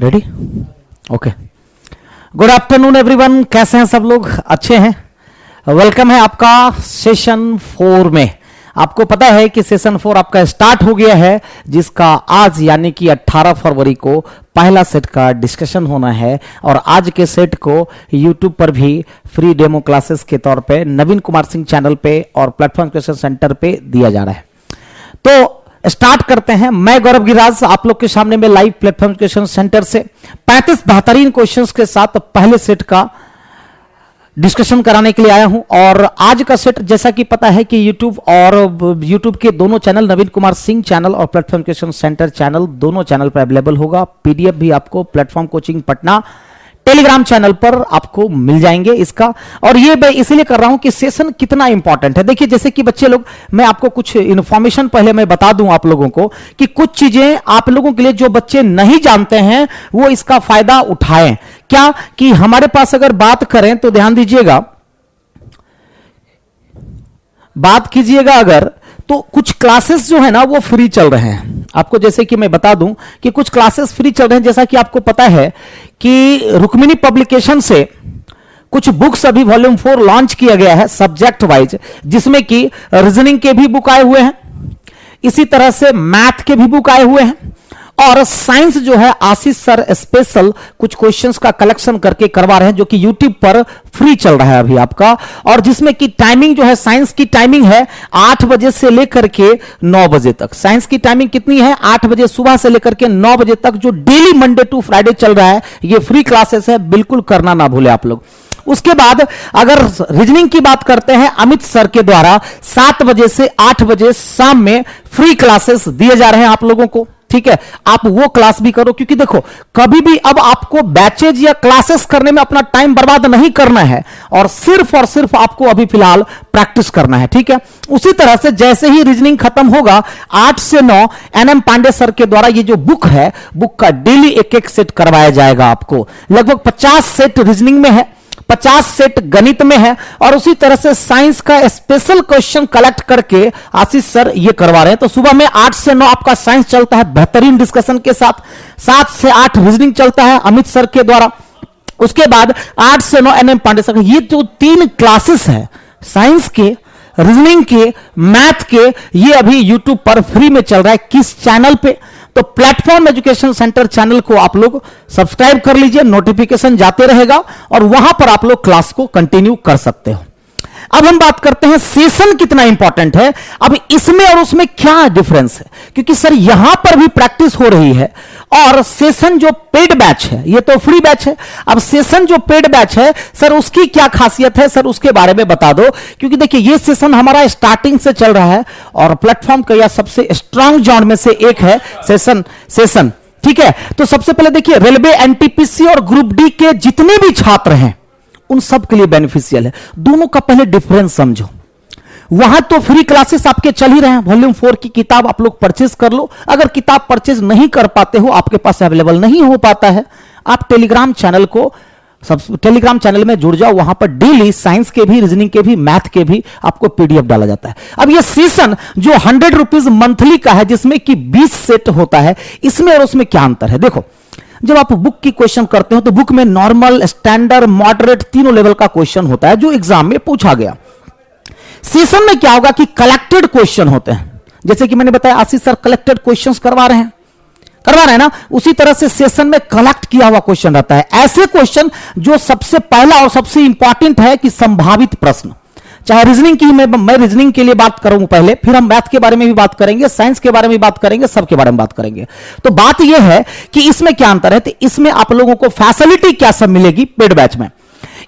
Ready? Okay. Good afternoon everyone, कैसे हैं सब लोग? अच्छे हैं? वेलकम है आपका सेशन 4 में। आपको पता है कि सेशन 4 आपका स्टार्ट हो गया है, जिसका आज यानी कि 18 फरवरी को पहला सेट का डिस्कशन होना है। और आज के सेट को यूट्यूब पर भी फ्री डेमो क्लासेस के तौर पे नवीन कुमार सिंह चैनल पे और प्लेटफॉर्म क्वेश्चन सेंटर पे दिया जा रहा है। तो स्टार्ट करते हैं। मैं गौरव गिराज आप लोग के सामने में लाइव प्लेटफॉर्म क्वेश्चन सेंटर से 35 बेहतरीन क्वेश्चंस के साथ पहले सेट का डिस्कशन कराने के लिए आया हूं। और आज का सेट जैसा कि पता है कि यूट्यूब और यूट्यूब के दोनों चैनल, नवीन कुमार सिंह चैनल और प्लेटफॉर्म क्वेश्चन सेंटर चैनल, दोनों चैनल पर अवेलेबल होगा। पीडीएफ भी आपको platform coaching Patna Telegram channel पर आपको मिल जाएंगे इसका। और ये मैं इसलिए कर रहा हूं कि सेशन कितना इंपॉर्टेंट है। देखिए, जैसे कि बच्चे लोग, मैं आपको कुछ इंफॉर्मेशन पहले मैं बता दूं आप लोगों को कि कुछ चीजें आप लोगों के लिए जो बच्चे नहीं जानते हैं वो इसका फायदा उठाएं। क्या कि हमारे पास अगर बात करें तो ध्यान दीजिएगा, बात कीजिएगा अगर, तो कुछ क्लासेस जो है ना वो फ्री चल रहे हैं। आपको जैसे कि मैं बता दूं कि कुछ क्लासेस फ्री चल रहे हैं। जैसा कि आपको पता है कि रुक्मिणी पब्लिकेशन से कुछ बुक्स अभी वॉल्यूम 4 लॉन्च किया गया है सब्जेक्ट वाइज, जिसमें कि रीजनिंग के भी बुक आए हुए हैं, इसी तरह से मैथ के भी बुक आए हुए हैं। और साइंस जो है आशीष सर स्पेशल कुछ क्वेश्चंस का कलेक्शन करके करवा रहे हैं, जो कि यूट्यूब पर फ्री चल रहा है अभी आपका। और जिसमें कि टाइमिंग जो है, साइंस की टाइमिंग है 8 बजे से लेकर के 9 बजे तक। साइंस की टाइमिंग कितनी है? 8 बजे सुबह से लेकर के 9 बजे तक, जो डेली मंडे टू फ्राइडे चल रहा है। ये फ्री क्लासेस है, बिल्कुल करना ना भूले आप लोग। उसके बाद अगर रीजनिंग की बात करते हैं, अमित सर के द्वारा 7 बजे से 8 बजे शाम में फ्री क्लासेस दिए जा रहे हैं आप लोगों को। ठीक है, आप वो क्लास भी करो, क्योंकि देखो कभी भी अब आपको बैचेज या क्लासेस करने में अपना टाइम बर्बाद नहीं करना है, और सिर्फ आपको अभी फिलहाल प्रैक्टिस करना है। ठीक है, उसी तरह से जैसे ही रीजनिंग खत्म होगा 8 से 9 एनएम पांडे सर के द्वारा ये जो बुक है, बुक का डेली एक सेट करवाया जाएगा आपको। लगभग 50 सेट रीजनिंग में है, 50 सेट गणित में है, और उसी तरह से साइंस का स्पेशल क्वेश्चन कलेक्ट करके आशीष सर ये करवा रहे हैं। तो सुबह में 8 से 9 आपका साइंस चलता है बेहतरीन डिस्कशन के साथ, 7 से 8 रीजनिंग चलता है अमित सर के द्वारा। उसके बाद 8 से 9 एनएम पांडे सर। ये जो 3 क्लासेस है, साइंस के, रीजनिंग के, मैथ के, ये अभी यूट्यूब पर फ्री में चल रहा है। किस चैनल पे? तो प्लेटफॉर्म एजुकेशन सेंटर चैनल को आप लोग सब्सक्राइब कर लीजिए, नोटिफिकेशन जाते रहेगा और वहां पर आप लोग क्लास को कंटिन्यू कर सकते हो। अब हम बात करते हैं सेशन कितना इंपॉर्टेंट है। अब इसमें और उसमें क्या डिफरेंस है, क्योंकि सर यहां पर भी प्रैक्टिस हो रही है, और सेशन जो पेड बैच है, ये तो फ्री बैच है। अब सेशन जो पेड बैच है सर, उसकी क्या खासियत है सर, उसके बारे में बता दो। क्योंकि देखिए, ये सेशन हमारा स्टार्टिंग से चल रहा है और प्लेटफॉर्म का यह सबसे स्ट्रांग जॉन में से एक है सेशन। ठीक है, तो सबसे पहले देखिए, रेलवे, एनटीपीसी और ग्रुप डी के जितने भी छात्र हैं उन सब के लिए बेनिफिशियल है। दोनों का पहले डिफरेंस समझो। वहां तो फ्री क्लासेस आपके चल ही रहे हैं, वॉल्यूम 4 की किताब आप लोग परचेज कर लो। अगर किताब परचेज नहीं कर पाते हो, आपके पास अवेलेबल नहीं हो पाता है, आप टेलीग्राम चैनल में जुड़ जाओ। वहां पर डेली साइंस के भी, रीजनिंग के भी, मैथ के भी आपको पीडीएफ डाला जाता है। अब ये सेशन जो 100 रुपीज मंथली का है, जिसमें कि 20 सेट होता है, इसमें और उसमें क्या अंतर है? देखो, जब आप बुक की क्वेश्चन करते हो तो बुक में नॉर्मल, स्टैंडर्ड, मॉडरेट तीनों लेवल का क्वेश्चन होता है जो एग्जाम में पूछा गया। सेशन में क्या होगा कि कलेक्टेड क्वेश्चन होते हैं। जैसे कि मैंने बताया, आशीष सर कलेक्टेड क्वेश्चंस करवा रहे हैं ना, उसी तरह से सेशन में कलेक्ट किया हुआ क्वेश्चन रहता है। ऐसे क्वेश्चन जो सबसे पहला और सबसे इंपॉर्टेंट है कि संभावित प्रश्न, चाहे रीजनिंग की, मैं रीजनिंग के लिए बात करूंगा पहले, फिर हम मैथ के बारे में भी बात करेंगे, साइंस के बारे में भी बात करेंगे, सबके बारे में बात करेंगे। तो बात यह है कि इसमें क्या अंतर है। तो इसमें आप लोगों को फैसिलिटी क्या सब मिलेगी पेड बैच में।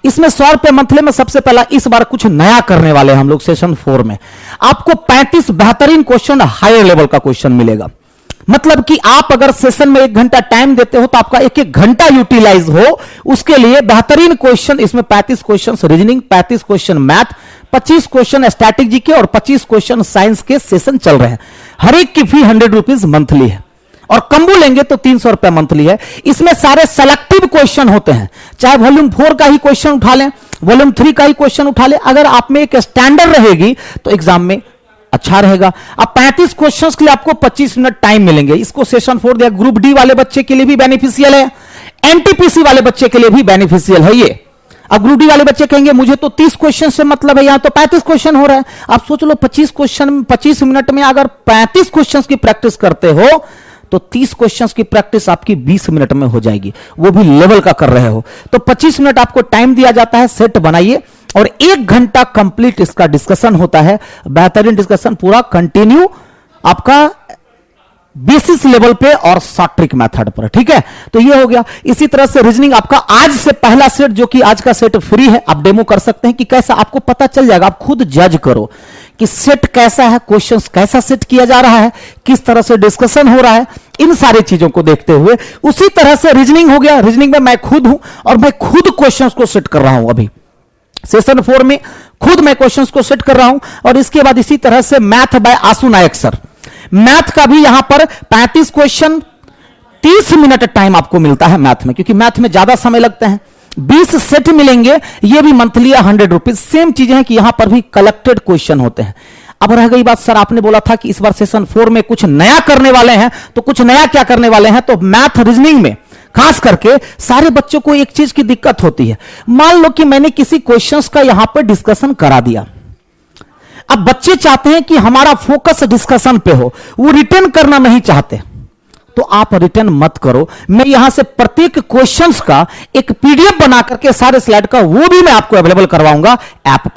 इसमें 100 रुपए मंथली में सबसे पहला इस बार कुछ नया करने वाले हैं हम लोग। सेशन 4 में आपको 35 बेहतरीन क्वेश्चन, हायर लेवल का क्वेश्चन मिलेगा। मतलब कि आप अगर सेशन में 1 घंटा टाइम देते हो तो आपका 1 घंटा यूटिलाइज हो, उसके लिए बेहतरीन क्वेश्चन। इसमें 35 question reasoning, 35 question math, 25 question strategy के और 25 क्वेश्चन साइंस के सेशन चल रहे हैं। हर एक की फी 100 रुपीज मंथली है, और कम्बो लेंगे तो 300 रुपए मंथली है। इसमें सारे सेलेक्टिव क्वेश्चन होते हैं, चाहे वॉल्यूम 4 का ही क्वेश्चन उठा लें, वॉल्यूम 3 का ही क्वेश्चन उठा लें। अगर आप में एक स्टैंडर्ड रहेगी तो एग्जाम में अच्छा रहेगा। अब 35 क्वेश्चंस के लिए आपको 25 मिनट टाइम मिलेंगे। इसको सेशन 4 दिया। ग्रुप डी वाले बच्चे के लिए भी बेनिफिशियल है, एनटीपीसी वाले बच्चे के लिए भी बेनिफिशियल है ये। अब ग्रुप डी वाले बच्चे कहेंगे मुझे तो 30 क्वेश्चन से मतलब है, यहां तो 35 क्वेश्चन हो रहा है। आप सोच लो 25 मिनट में अगर 35 क्वेश्चन की प्रैक्टिस करते हो तो 30 क्वेश्चंस की प्रैक्टिस आपकी 20 मिनट में हो जाएगी, वो भी लेवल का कर रहे हो। तो 25 मिनट आपको टाइम दिया जाता है, सेट बनाइए और 1 घंटा कंप्लीट इसका डिस्कशन होता है। बेहतरीन डिस्कशन पूरा कंटिन्यू आपका बेसिस लेवल पे और शॉर्ट ट्रिक मेथड पर, ठीक है। तो ये हो गया। इसी तरह से रीजनिंग आपका आज से पहला सेट, जो कि आज का सेट फ्री है, आप डेमो कर सकते हैं कि कैसा, आपको पता चल जाएगा। आप खुद जज करो कि सेट कैसा है, क्वेश्चंस कैसा सेट किया जा रहा है, किस तरह से डिस्कशन हो रहा है, इन सारी चीजों को देखते हुए। उसी तरह से रीजनिंग हो गया। रीजनिंग में मैं खुद हूं और मैं खुद क्वेश्चंस को सेट कर रहा हूं। अभी सेशन 4 में खुद मैं क्वेश्चंस को सेट कर रहा हूं। और इसके बाद इसी तरह से math by Ashu Nayak sir, math का भी यहां पर 35 क्वेश्चन, 30 मिनट टाइम आपको मिलता है मैथ में, क्योंकि मैथ में ज्यादा समय लगता है। 20 सेट मिलेंगे, ये भी मंथली 100 रुपीज। सेम चीजें हैं कि यहां पर भी कलेक्टेड क्वेश्चन होते हैं। अब रह गई बात, सर आपने बोला था कि इस बार सेशन 4 में कुछ नया करने वाले हैं, तो कुछ नया क्या करने वाले हैं? तो मैथ रीजनिंग में खास करके सारे बच्चों को एक चीज की दिक्कत होती है। मान लो कि मैंने किसी क्वेश्चंस का यहां पर डिस्कशन करा दिया, अब बच्चे चाहते हैं कि हमारा फोकस डिस्कशन पे हो, वो रिटर्न करना नहीं चाहते, तो आप रिटर्न मत करो। मैं यहां से प्रत्येक क्वेश्चंस का एक पीडीएफ बना करके सारे स्लाइड का, वो भी मैं आपको अवेलेबल करवाऊंगा ऐप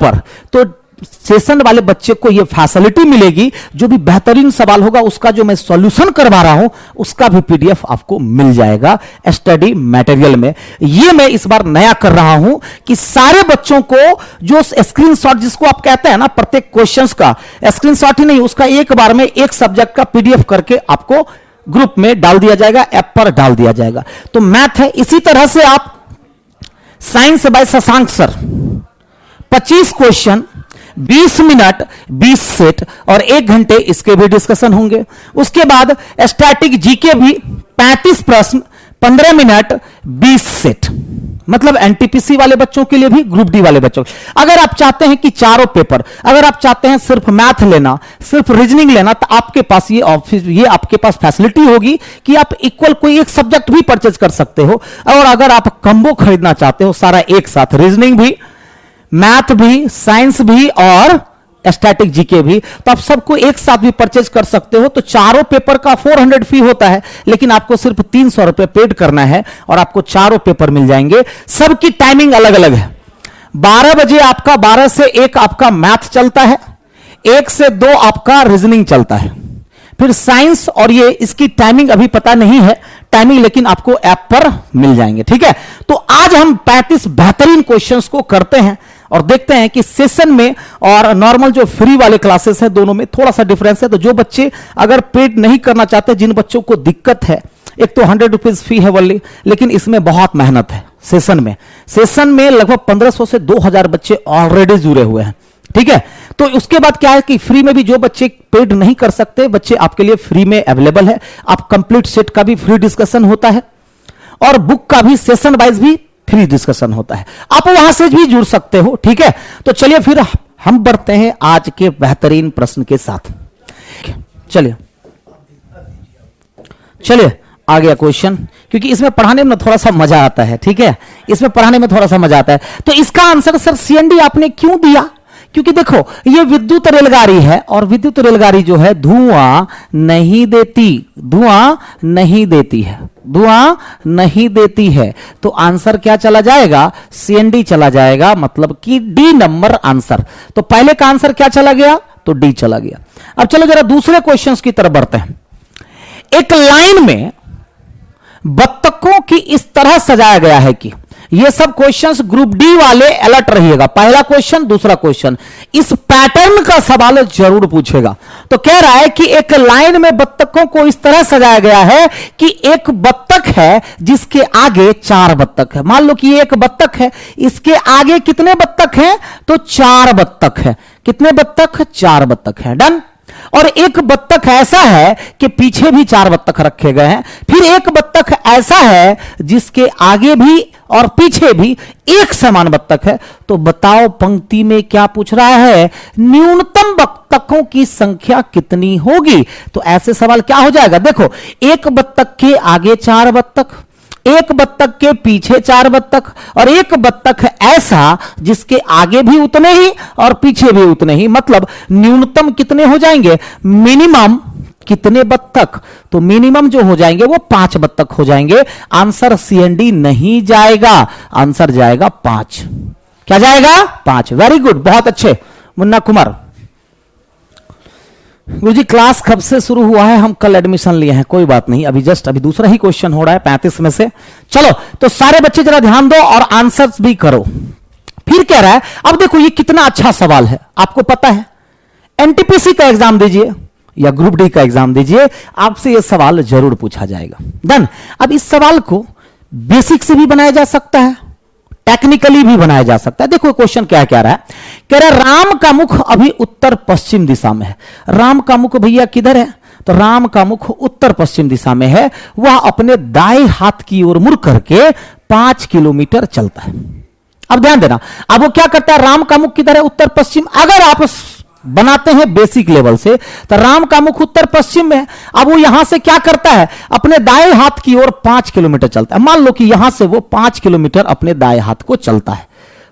पर। तो सेशन वाले बच्चे को यह फैसिलिटी मिलेगी, जो भी बेहतरीन सवाल होगा उसका जो मैं सॉल्यूशन करवा रहा हूं उसका भी पीडीएफ आपको मिल जाएगा स्टडी मटेरियल में। यह मैं इस बार नया कर रहा हूं कि सारे बच्चों को जो स्क्रीनशॉट, जिसको आप कहते हैं ना, प्रत्येक क्वेश्चंस का स्क्रीनशॉट ही नहीं, उसका एक बार में एक सब्जेक्ट का पीडीएफ करके आपको ग्रुप में डाल दिया जाएगा, ऐप पर डाल दिया जाएगा। तो मैथ है। इसी तरह से आप science by Shashank sir, 25 question, 20 minute, 20 set और 1 घंटे इसके भी डिस्कशन होंगे। उसके बाद स्टैटिक जीके भी 35 प्रश्न, 15 मिनट, 20 सेट, मतलब एनटीपीसी वाले बच्चों के लिए भी, ग्रुप डी वाले बच्चों। अगर आप चाहते हैं कि चारों पेपर, अगर आप चाहते हैं सिर्फ मैथ लेना, सिर्फ रीजनिंग लेना, तो आपके पास ये आपके पास फैसिलिटी होगी कि आप इक्वल कोई एक सब्जेक्ट भी परचेज कर सकते हो। और अगर आप कंबो खरीदना चाहते हो सारा एक साथ, रीजनिंग भी, मैथ भी, साइंस भी और स्टैटिक जीके भी, तो आप सबको एक साथ भी परचेज कर सकते हो। तो चारों पेपर का 400 फी होता है, लेकिन आपको सिर्फ 300 रुपए पेड करना है और आपको चारों पेपर मिल जाएंगे। सबकी टाइमिंग अलग अलग है। 12 बजे आपका, 12 से 1 आपका मैथ चलता है, 1 से 2 आपका रीजनिंग चलता है, फिर साइंस, और ये इसकी टाइमिंग अभी पता नहीं है टाइमिंग, लेकिन आपको ऐप पर मिल जाएंगे, ठीक है। तो आज हम 35 बेहतरीन क्वेश्चंस को करते हैं और देखते हैं कि सेशन में और नॉर्मल जो फ्री वाले क्लासेस है, दोनों में थोड़ा सा डिफरेंस है। तो जो बच्चे अगर पेड नहीं करना चाहते, जिन बच्चों को दिक्कत है, एक तो 100 रुपीज फी है वल्ली, लेकिन इसमें बहुत मेहनत है। सेशन में लगभग 1500 से 2000 बच्चे ऑलरेडी जुड़े हुए हैं, ठीक है। तो उसके बाद क्या है कि फ्री में भी जो बच्चे पेड नहीं कर सकते, बच्चे आपके लिए फ्री में अवेलेबल है। आप कंप्लीट सेट का भी फ्री डिस्कशन होता है और बुक का भी सेशन वाइज भी फ्री डिस्कशन होता है, आप वहां से भी जुड़ सकते हो, ठीक है। तो चलिए फिर हम बढ़ते हैं आज के बेहतरीन प्रश्न के साथ। चलिए आ गया क्वेश्चन, क्योंकि इसमें पढ़ाने में थोड़ा सा मजा आता है, ठीक है, इसमें पढ़ाने में थोड़ा सा मजा आता है। तो इसका आंसर सर सीएनडी आपने क्यों दिया? क्योंकि देखो ये विद्युत रेलगाड़ी है और विद्युत रेलगाड़ी जो है धुआं नहीं देती है, तो आंसर क्या चला जाएगा? सीएनडी चला जाएगा, मतलब कि डी नंबर आंसर। तो पहले का आंसर क्या चला गया? तो डी चला गया। अब चलो जरा दूसरे क्वेश्चंस की तरफ बढ़ते हैं। एक लाइन में बत्तखों की इस तरह सजाया गया है कि, ये सब क्वेश्चंस ग्रुप डी वाले अलर्ट रहिएगा, पहला क्वेश्चन, दूसरा क्वेश्चन, इस पैटर्न का सवाल जरूर पूछेगा। तो कह रहा है कि एक लाइन में बत्तखों को इस तरह सजाया गया है कि एक बत्तख है जिसके आगे 4 बत्तख है। मान लो कि ये एक बत्तख है, इसके आगे कितने बत्तख हैं? तो 4 बत्तख है। कितने बत्तख? 4 बत्तख है। डन। और एक बत्तख ऐसा है कि पीछे भी 4 बत्तख रखे गए हैं, फिर एक बत्तख ऐसा है जिसके आगे भी और पीछे भी एक समान बत्तख है। तो बताओ पंक्ति में क्या पूछ रहा है, न्यूनतम बत्तखों की संख्या कितनी होगी। तो ऐसे सवाल क्या हो जाएगा, देखो एक बत्तख के आगे 4 बत्तख, एक बत्तख के पीछे 4 बत्तख और एक बत्तख ऐसा जिसके आगे भी उतने ही और पीछे भी उतने ही, मतलब न्यूनतम कितने हो जाएंगे, मिनिमम कितने बत्तख, तो मिनिमम जो हो जाएंगे वो 5 बत्तख हो जाएंगे। आंसर सी एंड डी नहीं जाएगा, आंसर जाएगा 5। क्या जाएगा, 5। वेरी गुड, बहुत अच्छे मुन्ना कुमार। गुरुजी क्लास कब से शुरू हुआ है, हम कल एडमिशन लिए हैं, कोई बात नहीं, अभी दूसरा ही क्वेश्चन हो रहा है 35 में से। चलो तो सारे बच्चे जरा ध्यान दो और आंसर्स भी करो। फिर कह रहा है, अब देखो ये कितना अच्छा सवाल है, आपको पता है एनटीपीसी का एग्जाम दीजिए या ग्रुप डी का एग्जाम दीजिए, आपसे यह सवाल जरूर पूछा जाएगा। डन। अब इस सवाल को बेसिक से भी बनाया जा सकता है, टेक्निकली भी बनाया जा सकता है। देखो क्वेश्चन क्या कह रहा है, कह रहा है राम का मुख अभी उत्तर पश्चिम दिशा में है। राम का मुख भैया किधर है, तो राम का मुख उत्तर पश्चिम दिशा में है। वह अपने दाएं हाथ की ओर मुड़ करके 5 किलोमीटर चलता है। अब ध्यान देना, अब वो क्या करता है, राम का मुख किधर है, उत्तर पश्चिम। अगर आप बनाते हैं बेसिक लेवल से, तो राम का मुख उत्तर पश्चिम में है। अब वो यहां से क्या करता है, अपने दाएं हाथ की ओर 5 किलोमीटर चलता है। मान लो कि यहां से वो 5 किलोमीटर अपने दाएं हाथ को चलता है,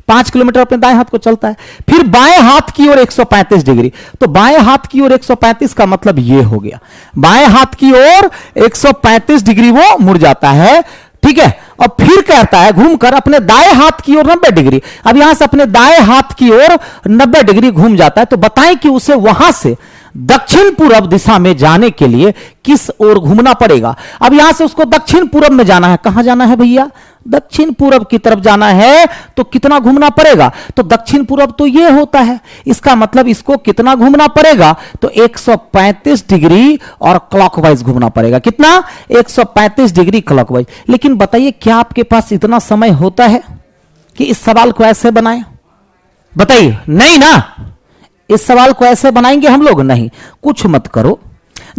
5 किलोमीटर अपने दाएं हाथ को चलता है। फिर बाएं हाथ की ओर 135 डिग्री, तो बाएं हाथ की ओर 135 का मतलब ये हो गया, बाएं हाथ की ओर 135 डिग्री वो मुड़ जाता है, ठीक है। और फिर कहता है घूमकर अपने दाएं हाथ की ओर 90 डिग्री। अब यहां से अपने दाएं हाथ की ओर 90 डिग्री घूम जाता है। तो बताएं कि उसे वहां से दक्षिण पूर्व दिशा में जाने के लिए किस ओर घूमना पड़ेगा। अब यहां से उसको दक्षिण पूर्व में जाना है, कहां जाना है भैया, दक्षिण पूर्व की तरफ जाना है। तो कितना घूमना पड़ेगा, तो दक्षिण पूर्व तो ये होता है, इसका मतलब इसको कितना घूमना पड़ेगा, तो 135 डिग्री और क्लॉकवाइज घूमना पड़ेगा। कितना, 135 डिग्री क्लॉकवाइज। लेकिन बताइए क्या आपके पास इतना समय होता है कि इस सवाल को ऐसे बनाएं, बताइए, नहीं ना। इस सवाल को ऐसे बनाएंगे हम लोग, नहीं। कुछ मत करो,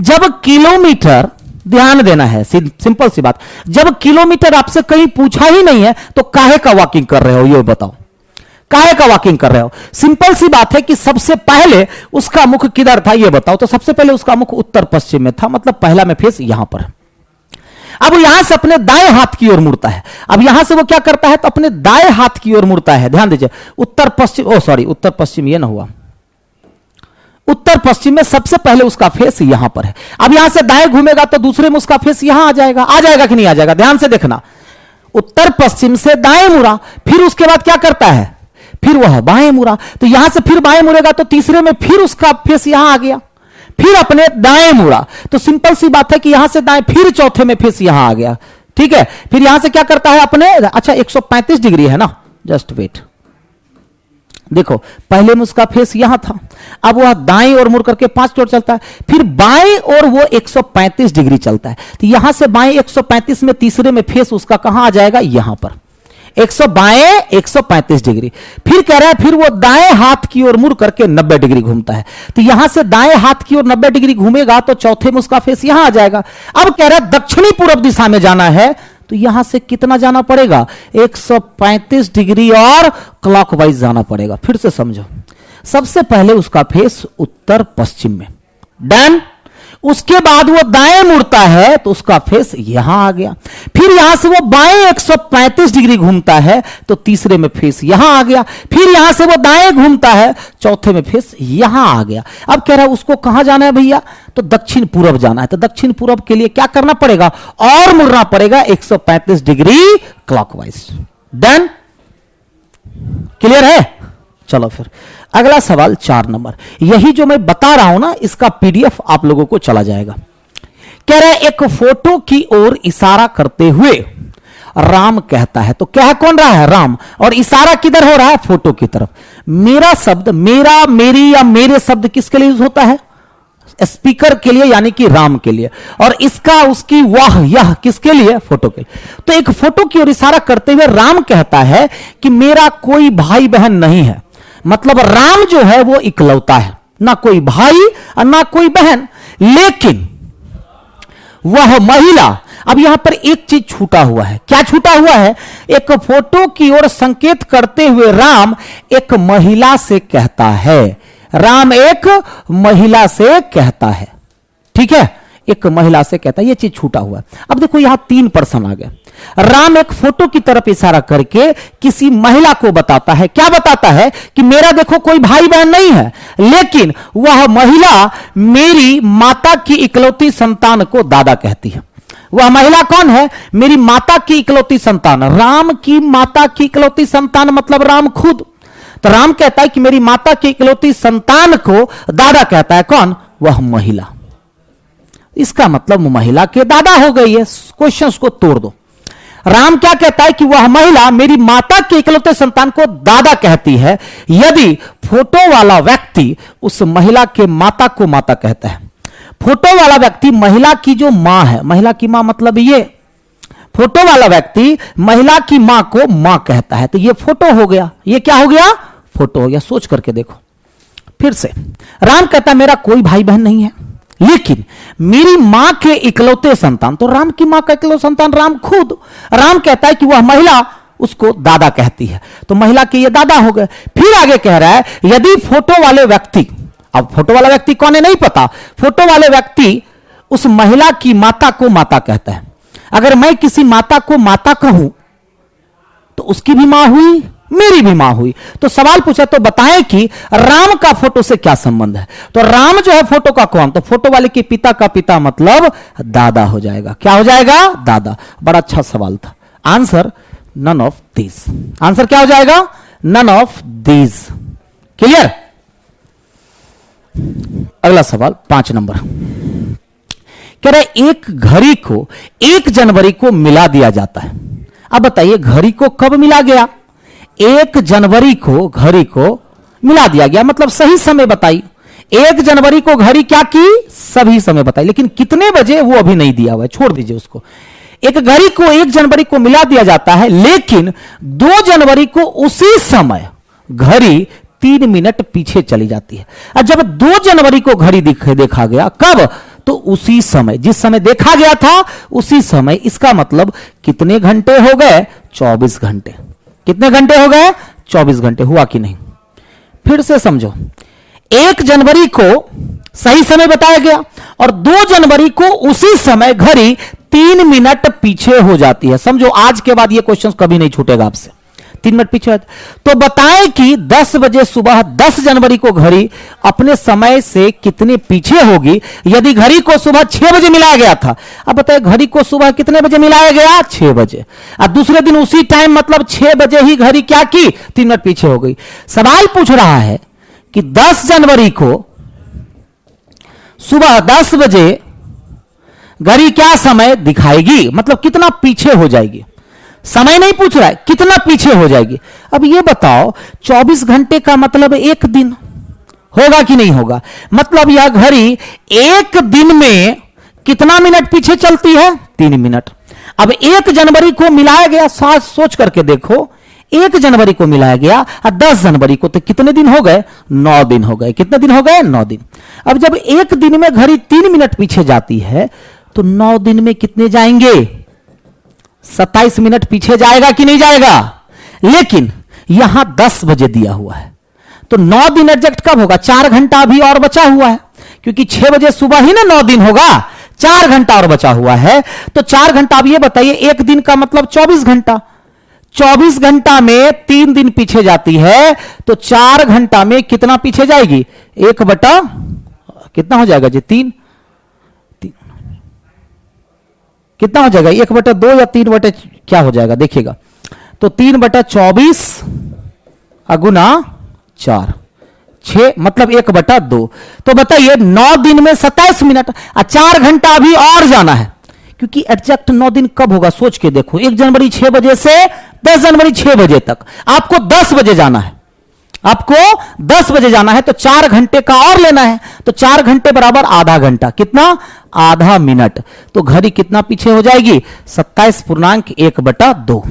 जब किलोमीटर, ध्यान देना है, सिंपल सी बात, जब किलोमीटर आपसे कहीं पूछा ही नहीं है तो काहे का वॉकिंग कर रहे हो, ये बताओ, काहे का वॉकिंग कर रहे हो। सिंपल सी बात है कि सबसे पहले उसका मुख किधर था, ये बताओ। तो सबसे पहले उसका मुख उत्तर पश्चिम में था, मतलब पहला में फेस यहां पर। अब यहां से अपने दाएं हाथ की ओर मुड़ता है। अब यहां से वो क्या करता है, तो अपने दाएं हाथ की ओर मुड़ता है। ध्यान दीजिए, उत्तर पश्चिम, ओ सॉरी, उत्तर पश्चिम ये ना हुआ, उत्तर पश्चिम में सबसे पहले उसका फेस यहां पर है। अब यहां से दाएं घूमेगा तो दूसरे में उसका फेस यहां आ जाएगा कि नहीं आ जाएगा, ध्यान से देखना। उत्तर पश्चिम से दाएं मुड़ा, फिर उसके बाद क्या करता है, फिर वह बाएं मुड़ा, तो यहां से फिर बाएं मुड़ेगा तो तीसरे में फिर उसका फेस यहां आ गया, फिर अपने दाएं मुड़ा। तो सिंपल सी बात है कि यहां से दाएं, फिर चौथे में फेस यहां आ गया, ठीक है। फिर यहां से क्या करता है अपने, अच्छा 135 डिग्री है ना, जस्ट वेट, देखो पहले में उसका फेस यहां था, अब वह दाएं ओर मुड़ करके 5 की ओर चलता है, फिर बाएं ओर वो 135 डिग्री चलता है। तो यहां से बाएं 135 में तीसरे में फेस उसका कहां आ जाएगा, यहां पर 135 डिग्री। फिर कह रहा है फिर वो दाएं हाथ की ओर मुड़ करके 90 डिग्री घूमता है। तो यहां से दाएं हाथ की ओर 90 डिग्री घूमेगा तो चौथे में उसका फेस यहां आ जाएगा। अब कह रहा है दक्षिणी पूर्व दिशा में जाना है, तो यहां से कितना जाना पड़ेगा, 135 डिग्री और क्लॉकवाइज जाना पड़ेगा। फिर से समझो, सबसे पहले उसका फेस उत्तर पश्चिम में, डन। उसके बाद वो दाएं मुड़ता है तो उसका फेस यहां आ गया, फिर यहां से वो बाएं 135 डिग्री घूमता है तो तीसरे में फेस यहां आ गया, फिर यहां से वो दाएं घूमता है चौथे में फेस यहां आ गया। अब कह रहा है उसको कहां जाना है भैया, तो दक्षिण पूर्व जाना है। तो दक्षिण पूर्व के लिए क्या करना पड़ेगा, और मुड़ना पड़ेगा 135 डिग्री क्लॉकवाइज, डन, क्लियर है। चलो फिर अगला सवाल 4 नंबर, यही जो मैं बता रहा हूं ना इसका पीडीएफ आप लोगों को चला जाएगा। कह रहा है एक फोटो की ओर इशारा करते हुए राम कहता है, तो कह कौन रहा है, राम, और इशारा किधर हो रहा है, फोटो की तरफ। मेरा शब्द, मेरा, मेरी या मेरे शब्द किसके लिए यूज होता है, स्पीकर के लिए, यानी कि राम के लिए, और इसका, उसकी, वह, यह किसके लिए, फोटो के लिए। तो एक फोटो की ओर इशारा करते हुए राम कहता है कि मेरा कोई भाई बहन नहीं है, मतलब राम जो है वो इकलौता है, ना कोई भाई और ना कोई बहन। लेकिन वह महिला, अब यहां पर एक चीज छूटा हुआ है। क्या छूटा हुआ है? एक फोटो की ओर संकेत करते हुए राम एक महिला से कहता है। राम एक महिला से कहता है, ठीक है, एक महिला से कहता है, यह चीज छूटा हुआ है। अब देखो यहां 3 पर्सन आ गए। राम एक फोटो की तरफ इशारा करके किसी महिला को बताता है। क्या बताता है? कि मेरा देखो कोई भाई बहन नहीं है, लेकिन वह महिला मेरी माता की इकलौती संतान को दादा कहती है। वह महिला कौन है? मेरी माता की इकलौती संतान। राम की माता की इकलौती संतान मतलब राम खुद। तो राम कहता है कि मेरी माता की इकलौती संतान को दादा कहता है। कौन? वह महिला। इसका मतलब महिला के दादा हो गई है। क्वेश्चन को तोड़ दो। राम क्या कहता है? कि वह महिला मेरी माता के इकलौते संतान को दादा कहती है, यदि फोटो वाला व्यक्ति उस महिला के माता को माता कहता है। फोटो वाला व्यक्ति महिला की जो मां है, महिला की मां मतलब ये, फोटो वाला व्यक्ति महिला की मां को मां कहता है, तो ये फोटो हो गया। ये क्या हो गया? फोटो हो गया। सोच करके देखो फिर से। राम कहता है मेरा कोई भाई बहन नहीं है, लेकिन मेरी मां के इकलौते संतान, तो राम की मां का इकलौते संतान राम खुद। राम कहता है कि वह महिला उसको दादा कहती है, तो महिला के ये दादा हो गए। फिर आगे कह रहा है यदि फोटो वाले व्यक्ति, अब फोटो वाला व्यक्ति कौन है नहीं पता, फोटो वाले व्यक्ति उस महिला की माता को माता कहता है। अगर मैं किसी माता को माता कहूं तो उसकी भी मां हुई, मेरी भी मां हुई। तो सवाल पूछा, तो बताएं कि राम का फोटो से क्या संबंध है? तो राम जो है फोटो का कौन? तो फोटो वाले के पिता का पिता मतलब दादा हो जाएगा। क्या हो जाएगा? दादा। बड़ा अच्छा सवाल था। Answer none of these. Answer क्या हो जाएगा? None of these. क्लियर? अगला सवाल 5 नंबर कह रहे एक घड़ी को 1 जनवरी को मिला दिया जाता है। अब बताइए घड़ी को कब मिला गया? 1 जनवरी को घड़ी को मिला दिया गया, मतलब सही समय बताई। 1 जनवरी को घड़ी क्या की? सभी समय बताई, लेकिन कितने बजे वो अभी नहीं दिया हुआ है, छोड़ दीजिए उसको। एक घड़ी को 1 जनवरी को मिला दिया जाता है, लेकिन 2 जनवरी को उसी समय घड़ी 3 मिनट पीछे चली जाती है। और जब 2 जनवरी को घड़ी देखा गया, कब? तो उसी समय, जिस समय देखा गया था उसी समय। इसका मतलब कितने घंटे हो गए? 24 घंटे। कितने घंटे हो गए? 24 घंटे। हुआ कि नहीं? फिर से समझो। 1 जनवरी को सही समय बताया गया और 2 जनवरी को उसी समय घड़ी 3 मिनट पीछे हो जाती है। समझो आज के बाद ये क्वेश्चन कभी नहीं छूटेगा आपसे। 3 मिनट पीछे। तो बताएं कि 10 बजे सुबह 10 जनवरी को घड़ी अपने समय से कितने पीछे होगी यदि घड़ी को सुबह 6 बजे मिलाया गया था। अब बताएं घड़ी को सुबह कितने बजे मिलाया गया? 6 बजे। अब दूसरे दिन उसी टाइम मतलब 6 बजे ही घड़ी क्या की? 3 मिनट पीछे हो गई। सवाल पूछ रहा है कि 10 जनवरी को सुबह 10 बजे घड़ी क्या समय दिखाएगी, मतलब कितना पीछे हो जाएगी। समय नहीं पूछ रहा है, कितना पीछे हो जाएगी। अब ये बताओ 24 घंटे का मतलब 1 दिन होगा कि नहीं होगा? मतलब यह घड़ी 1 दिन में कितना मिनट पीछे चलती है? 3 मिनट। अब 1 जनवरी को मिलाया गया, सोच करके देखो, 1 जनवरी को मिलाया गया और 10 जनवरी को, तो कितने दिन हो गए? 9 दिन हो गए। कितने दिन हो गए? 9 दिन। अब जब 1 दिन में घड़ी 3 मिनट पीछे जाती है तो 9 दिन में कितने जाएंगे? 27 मिनट पीछे जाएगा कि नहीं जाएगा? लेकिन यहां 10 बजे दिया हुआ है, तो 9 दिन एग्जैक्ट कब होगा? 4 घंटा अभी और बचा हुआ है, क्योंकि 6 बजे सुबह ही ना 9 दिन होगा। 4 घंटा और बचा हुआ है, तो 4 घंटा। अब ये बताइए 1 दिन का मतलब 24 घंटा। 24 घंटा में 3 दिन पीछे जाती है, तो 4 घंटा में कितना पीछे जाएगी? 1 बटा कितना हो जाएगा जी? 3। कितना हो जाएगा? 1/2 या 3 क्या हो जाएगा देखिएगा। तो 3/24 गुना 4, 6 मतलब 1/2। तो बताइए 9 दिन में 27 मिनट और 4 घंटा अभी और जाना है, क्योंकि एग्जैक्ट 9 दिन कब होगा सोच के देखो। 1 जनवरी 6 बजे से 10 जनवरी 6 बजे तक, आपको 10 बजे जाना है। आपको 10 बजे जाना है तो 4 घंटे का और लेना है, तो 4 घंटे बराबर आधा घंटा। कितना? आधा मिनट। तो घड़ी कितना पीछे हो जाएगी? 27.1/2।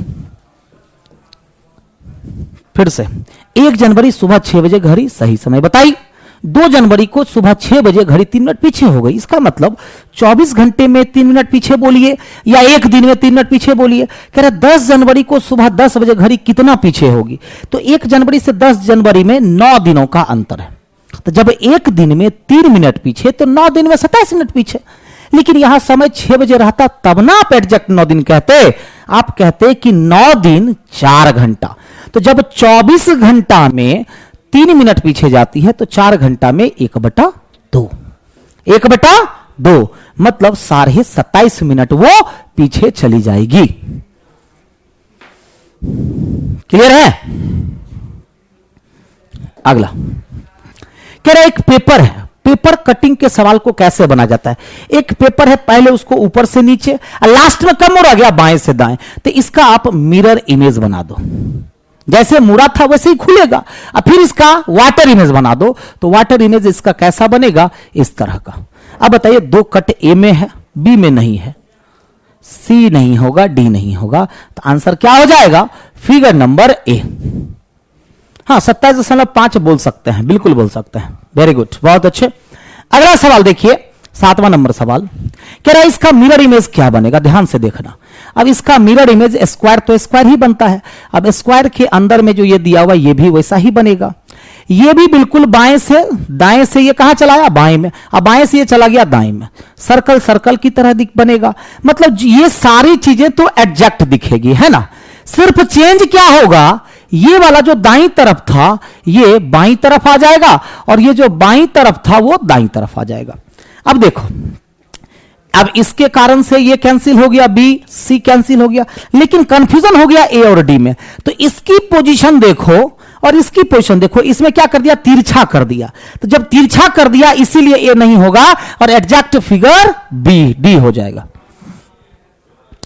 फिर से 1 जनवरी सुबह 6 बजे घड़ी सही समय बताई, 2 जनवरी को सुबह 6 बजे घड़ी 3 मिनट पीछे हो गई। इसका मतलब 24 घंटे में 3 मिनट पीछे बोलिए या एक दिन में 3 मिनट पीछे बोलिए। कह रहा 10 जनवरी को सुबह 10 बजे घड़ी कितना पीछे होगी? तो 1 जनवरी से 10 जनवरी में 9 दिनों का अंतर है। तो जब एक दिन में 3 मिनट पीछे तो 9 दिन में 27 मिनट पीछे। लेकिन यहां समय 6 बजे रहता तब ना आप एग्जैक्ट 9 दिन कहते, आप कहते कि 9 दिन 4 घंटा। तो जब 24 घंटा में 3 मिनट पीछे जाती है तो 4 घंटा में 1/2, 1/2 मतलब 27.5 मिनट वो पीछे चली जाएगी। क्लियर है? अगला कह रहा एक पेपर है, पेपर कटिंग के सवाल को कैसे बना जाता है। एक पेपर है, पहले उसको ऊपर से नीचे और लास्ट में कम मुड़ा गया बाएं से दाएं, तो इसका आप मिरर इमेज बना दो। जैसे मुड़ा था वैसे ही खुलेगा। और फिर इसका वाटर इमेज बना दो, तो वाटर इमेज इसका कैसा बनेगा? इस तरह का। अब बताइए 2 कट ए में है, बी में नहीं है, सी नहीं होगा, डी नहीं होगा, तो आंसर क्या हो जाएगा? Figure number A. हाँ 27.5 बोल सकते हैं, बिल्कुल बोल सकते हैं। वेरी गुड, बहुत अच्छे। अगला सवाल देखिए, 7वां नंबर सवाल कह रहा है इसका मिरर इमेज क्या बनेगा? ध्यान से देखना। अब इसका मिरर इमेज स्क्वायर तो स्क्वायर ही बनता है। अब स्क्वायर के अंदर में जो ये दिया हुआ ये भी वैसा ही बनेगा। ये भी बिल्कुल बाएं से दाएं से ये कहां चला गया? बाएं में। अब बाएं से ये चला गया दाएं में। सर्कल सर्कल की तरह दिख बनेगा। मतलब ये सारी चीजें तो एग्जैक्ट दिखेगी, है ना। सिर्फ चेंज क्या होगा? ये वाला जो दाईं तरफ था ये बाईं तरफ आ जाएगा और ये जो बाईं तरफ था वो दाईं तरफ आ जाएगा। अब देखो, अब इसके कारण से ये कैंसिल हो गया, बी सी कैंसिल हो गया, लेकिन कंफ्यूजन हो गया ए और डी में। तो इसकी पोजीशन देखो और इसकी पोजीशन देखो, इसमें क्या कर दिया? तिरछा कर दिया। तो जब तिरछा कर दिया इसीलिए ए नहीं होगा और एग्जैक्ट फिगर बी डी हो जाएगा।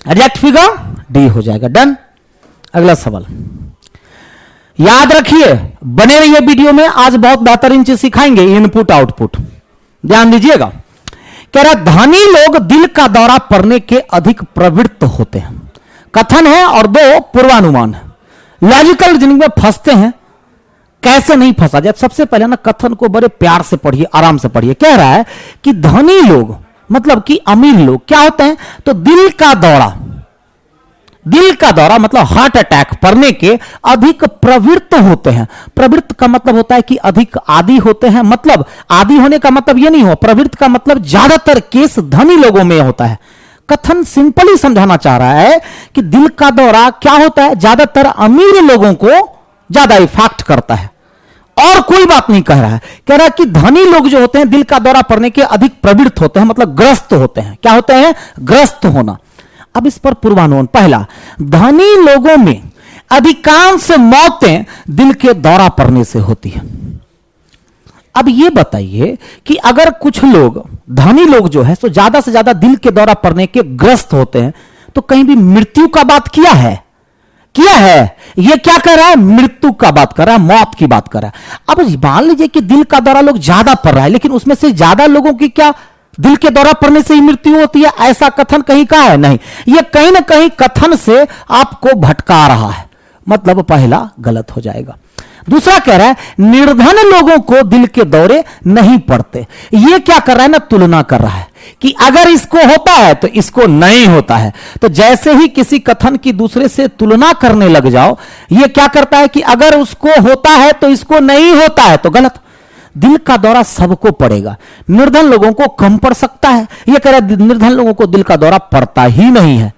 एग्जैक्ट फिगर डी हो जाएगा। डन। अगला सवाल याद रखिए, बने रहिए वीडियो में, आज बहुत बेहतरीन चीज सिखाएंगे, इनपुट आउटपुट। ध्यान दीजिएगा। कह रहा धनी लोग दिल का दौरा पड़ने के अधिक प्रवृत्त होते हैं। कथन है और 2 पूर्वानुमान है। लॉजिकल रीजनिंग में फंसते हैं, कैसे नहीं फंसा जाए। सबसे पहले ना कथन को बड़े प्यार से पढ़िए, आराम से पढ़िए। कह रहा है कि धनी लोग मतलब कि अमीर लोग क्या होते हैं? तो दिल का दौरा, दिल का दौरा मतलब हार्ट अटैक पड़ने के अधिक प्रवृत्त होते हैं। प्रवृत्त का मतलब होता है कि अधिक आदी होते हैं। मतलब आदी होने का मतलब यह नहीं हो, प्रवृत्त का मतलब ज्यादातर केस धनी लोगों में होता है। कथन सिंपली समझाना चाह रहा है कि दिल का दौरा क्या होता है? ज्यादातर अमीर लोगों को ज्यादा इफेक्ट करता है। और कोई बात नहीं कह रहा है, कह रहा है कि धनी लोग जो होते हैं दिल का दौरा पड़ने के अधिक प्रवृत्त होते हैं, मतलब ग्रस्त होते हैं। क्या होते हैं? ग्रस्त होना। अब इस पर पूर्वानुमान। पहला, धनी लोगों में अधिकांश मौतें दिल के दौरा पड़ने से होती है। अब ये बताइए कि अगर कुछ लोग, धनी लोग जो है तो ज्यादा से ज्यादा दिल के दौरा पड़ने के ग्रस्त होते हैं, तो कहीं भी मृत्यु का बात किया है? किया है? ये क्या कर रहा है? मृत्यु का बात कर रहा है, मौत की बात कर रहा है। अब मान लीजिए कि दिल का दौरा लोग ज्यादा पड़ रहा है, लेकिन उसमें से ज्यादा लोगों की क्या दिल के दौरा पड़ने से ही मृत्यु होती है? ऐसा कथन कहीं का है? नहीं। यह कहीं ना कहीं कथन से आपको भटका रहा है, मतलब पहला गलत हो जाएगा। दूसरा कह रहा है निर्धन लोगों को दिल के दौरे नहीं पड़ते। यह क्या कर रहा है ना? तुलना कर रहा है कि अगर इसको होता है तो इसको नहीं होता है। तो जैसे ही किसी कथन की दूसरे से तुलना करने लग जाओ, यह क्या करता है कि अगर उसको होता है तो इसको नहीं होता है, तो गलत। दिल का दौरा सबको पड़ेगा, निर्धन लोगों को कम पड़ सकता है। यह कह रहा है निर्धन लोगों को दिल का दौरा पड़ता ही नहीं है।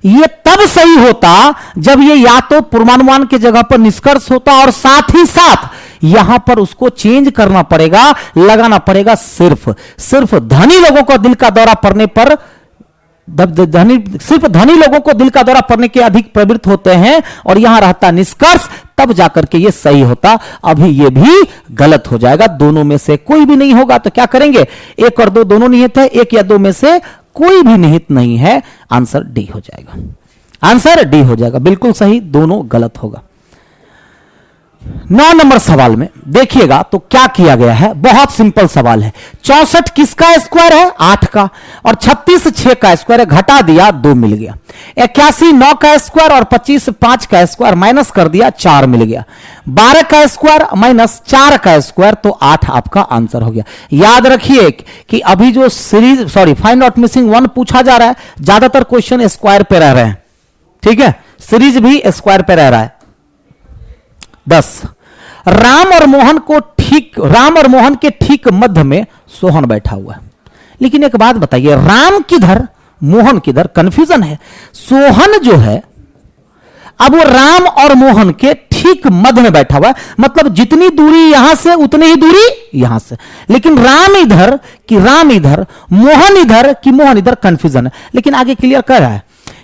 यह तब सही होता जब यह या तो पूर्वानुमान की जगह पर निष्कर्ष होता और साथ ही साथ यहां पर उसको चेंज करना पड़ेगा, लगाना पड़ेगा सिर्फ धनी लोगों को दिल का दौरा पड़ने पर, सिर्फ धनी लोगों को दिल का दौरा पड़ने के अधिक प्रवृत्त होते हैं, और यहां रहता निष्कर्ष, तब जाकर के ये सही होता। अभी ये भी गलत हो जाएगा। दोनों में से कोई भी नहीं होगा तो क्या करेंगे? 1 और 2 दोनों निहित है, 1 या 2 में से कोई भी निहित नहीं है। आंसर डी हो जाएगा। आंसर डी हो जाएगा, बिल्कुल सही। दोनों गलत होगा। 9 नंबर सवाल में देखिएगा तो क्या किया गया है, बहुत सिंपल सवाल है। 64 किसका स्क्वायर है? 8 का। और 36 6 का स्क्वायर है, घटा दिया 2 मिल गया। 81 9 का स्क्वायर और 25 5 का स्क्वायर माइनस कर दिया 4 मिल गया। 12 का स्क्वायर माइनस 4 का स्क्वायर तो 8 आपका आंसर हो गया। याद रखिए कि अभी जो सीरीज फाइंड आउट मिसिंग 1 पूछा जा रहा है, ज्यादातर क्वेश्चन स्क्वायर पे रह रहे हैं, ठीक है, सीरीज भी स्क्वायर पे रह रहा है। 10 राम और मोहन के ठीक मध्य में सोहन बैठा हुआ है। लेकिन एक बात बताइए, राम किधर मोहन किधर, कंफ्यूजन है। सोहन जो है अब वो राम और मोहन के ठीक मध्य में बैठा हुआ है, मतलब जितनी दूरी यहां से उतनी ही दूरी यहां से। लेकिन राम इधर कि राम इधर, मोहन इधर कि मोहन इधर, कंफ्यूजन है। लेकिन आगे क्लियर कर रहा है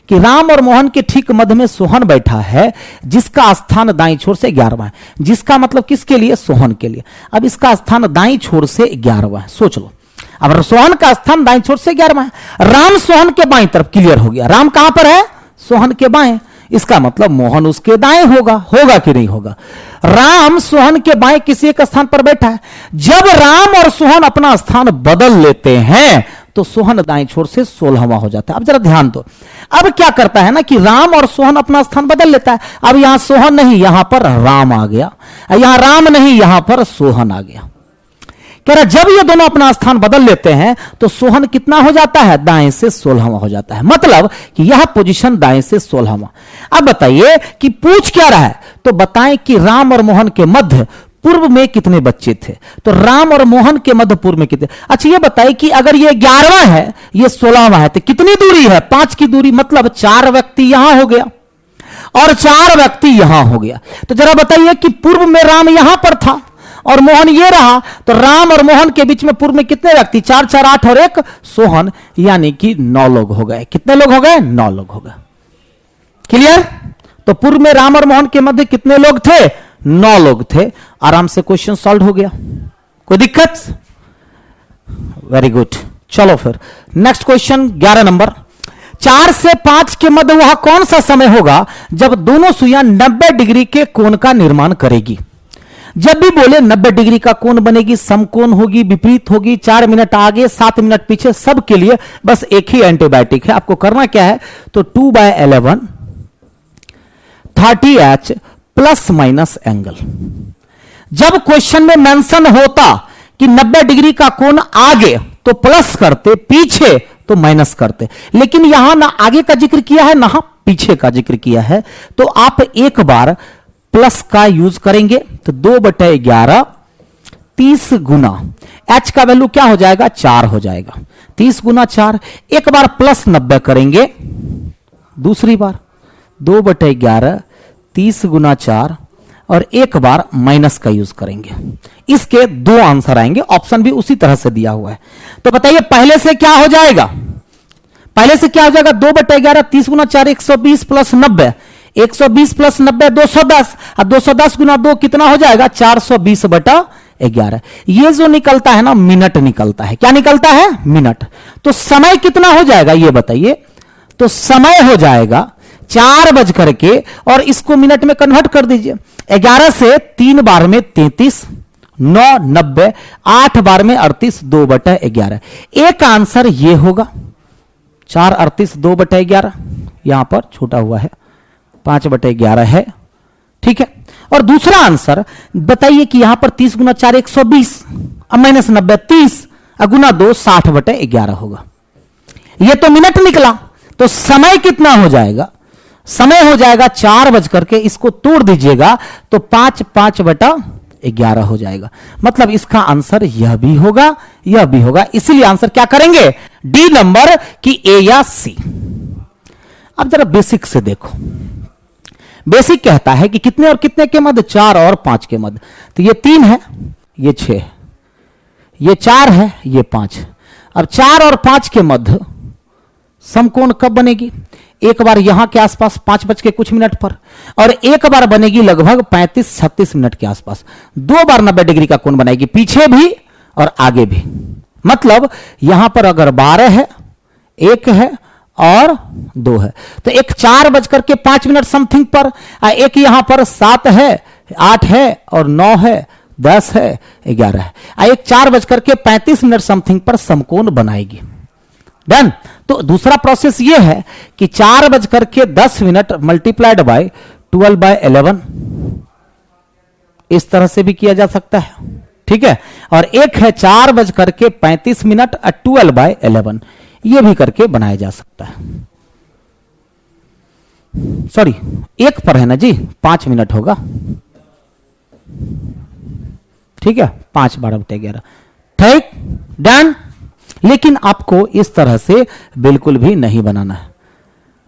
कि राम और मोहन के ठीक मध्य में सोहन बैठा है, जिसका स्थान दाईं छोर से 11वां है। जिसका मतलब किसके लिए? सोहन के लिए। अब इसका स्थान दाईं छोर से 11वां है, सोच लो। अब सोहन का स्थान दाईं छोर से 11वां है। राम सोहन के बाईं तरफ, क्लियर हो गया। राम कहां पर है? सोहन के बाएं। इसका मतलब मोहन उसके दाएं होगा कि नहीं होगा? राम सोहन के बाएं किसी एक स्थान पर बैठा है। जब राम और सोहन अपना स्थान बदल लेते हैं तो सोहन दाईं छोर से 16वां हो जाता है। अब जरा ध्यान दो, अब क्या करता है ना कि राम और सोहन अपना स्थान बदल लेता है। अब यहां सोहन नहीं, यहां पर राम आ गया। यहां राम नहीं, यहां पर सोहन आ गया। कह रहा जब ये दोनों अपना स्थान बदल लेते हैं तो सोहन कितना हो जाता है? दाएं से 16वां हो जाता है। मतलब कि यह पोजीशन दाएं से 16वां। अब बताइए कि पूछ क्या रहा है, तो बताएं कि राम और मोहन के मध्य पूर्व में कितने बच्चे थे? तो राम और मोहन के मध्य पूर्व में कितने? अच्छा ये बताइए कि अगर ये 11वां है, ये 16वां है, तो कितनी दूरी है? 5 की दूरी, मतलब 4 व्यक्ति यहां हो गया और 4 व्यक्ति यहां हो गया। तो जरा बताइए कि पूर्व में राम यहां पर था और मोहन ये रहा, तो राम और मोहन के बीच में पूर्व में कितने व्यक्ति? 4 4 8 और 1 सोहन, यानी कि 9 लोग हो गए। कितने लोग हो गए? 9 लोग हो गए। क्लियर? तो पूर्व में राम और मोहन के मध्य कितने लोग थे? 9 लोग थे। आराम से क्वेश्चन सॉल्व हो गया। कोई दिक्कत? Very good. चलो फिर नेक्स्ट क्वेश्चन 11 नंबर। 4 से 5 के मध्य वह कौन सा समय होगा जब दोनों सुइयां 90 डिग्री के कोण का निर्माण करेगी? जब भी बोले 90 डिग्री का कोण बनेगी, समकोण होगी, विपरीत होगी, 4 मिनट आगे 7 मिनट पीछे, सब के लिए बस एक ही एंटीबायोटिक है। आपको करना क्या है, तो 2/11 30H प्लस माइनस एंगल। जब क्वेश्चन में मेंशन होता कि 90 डिग्री का कोण आगे तो प्लस करते, पीछे तो माइनस करते, लेकिन यहां ना आगे का जिक्र किया है ना पीछे का जिक्र किया है, तो आप एक बार प्लस का यूज करेंगे तो 2/11 30 गुना h का वैल्यू क्या हो जाएगा? 4 हो जाएगा। 30 गुना 4, एक बार प्लस 90 करेंगे, दूसरी बार 2/11 30 गुना 4 और एक बार माइनस का यूज करेंगे। इसके 2 आंसर आएंगे, ऑप्शन भी उसी तरह से दिया हुआ है। तो बताइए पहले से क्या हो जाएगा? पहले से क्या हो जाएगा? 2/11 30 गुना 4 120 प्लस 90, 120 प्लस 90 210, और 210 गुना 2 कितना हो जाएगा? 420/11। ये जो निकलता है ना, मिनट निकलता है। क्या निकलता है? मिनट। तो समय कितना हो जाएगा ये बताइए? तो समय हो जाएगा 4 बज करके, और इसको मिनट में कन्वर्ट कर दीजिए। 11 से 3 बार में 33, 9 90, 8 बार में 38, 2/11। एक आंसर ये होगा 4 38 2/11, यहां पर छोटा हुआ है 5/11 है, ठीक है। और दूसरा आंसर बताइए कि यहां पर 30 गुना 4 120, अब माइनस 90 30, गुना 2 60/11 होगा। यह तो मिनट निकला, तो समय कितना हो जाएगा? समय हो जाएगा 4 बज करके, इसको तोड़ दीजिएगा तो 5 5/11 हो जाएगा। मतलब इसका आंसर यह भी होगा, यह भी होगा। इसीलिए आंसर क्या करेंगे? डी नंबर की ए या सी। अब जरा बेसिक से देखो, बेसिक कहता है कि कितने और कितने के मध्य? 4 और 5 के मध्य। तो ये 3 है, ये 6, ये 4 है, ये 5। अब 4 और 5 के मध्य समकोण कब बनेगी? एक बार यहां के आसपास 5 बज के कुछ मिनट पर, और एक बार बनेगी लगभग 35-36 मिनट के आसपास। 2 बार 90 डिग्री का कोण बनाएगी, पीछे भी और आगे भी। मतलब यहां पर अगर 12 है, 1 है और 2 है, तो एक 4 बज करके 5 मिनट समथिंग पर, एक यहां पर 7 है, 8 है और 9 है, 10 है, 11 है। एक 4:35 समथिंग पर समकोण बनाएगी। डन। तो दूसरा प्रोसेस ये है कि 4:10 मल्टीप्लाइड बाय 12/11, इस तरह से भी किया जा सकता है, ठीक है। और एक है 4:35 12/11, ये भी करके बनाया जा सकता है। सॉरी, एक पर है ना जी, 5 मिनट होगा, ठीक है, 5/12/11, ठीक, डन। लेकिन आपको इस तरह से बिल्कुल भी नहीं बनाना है।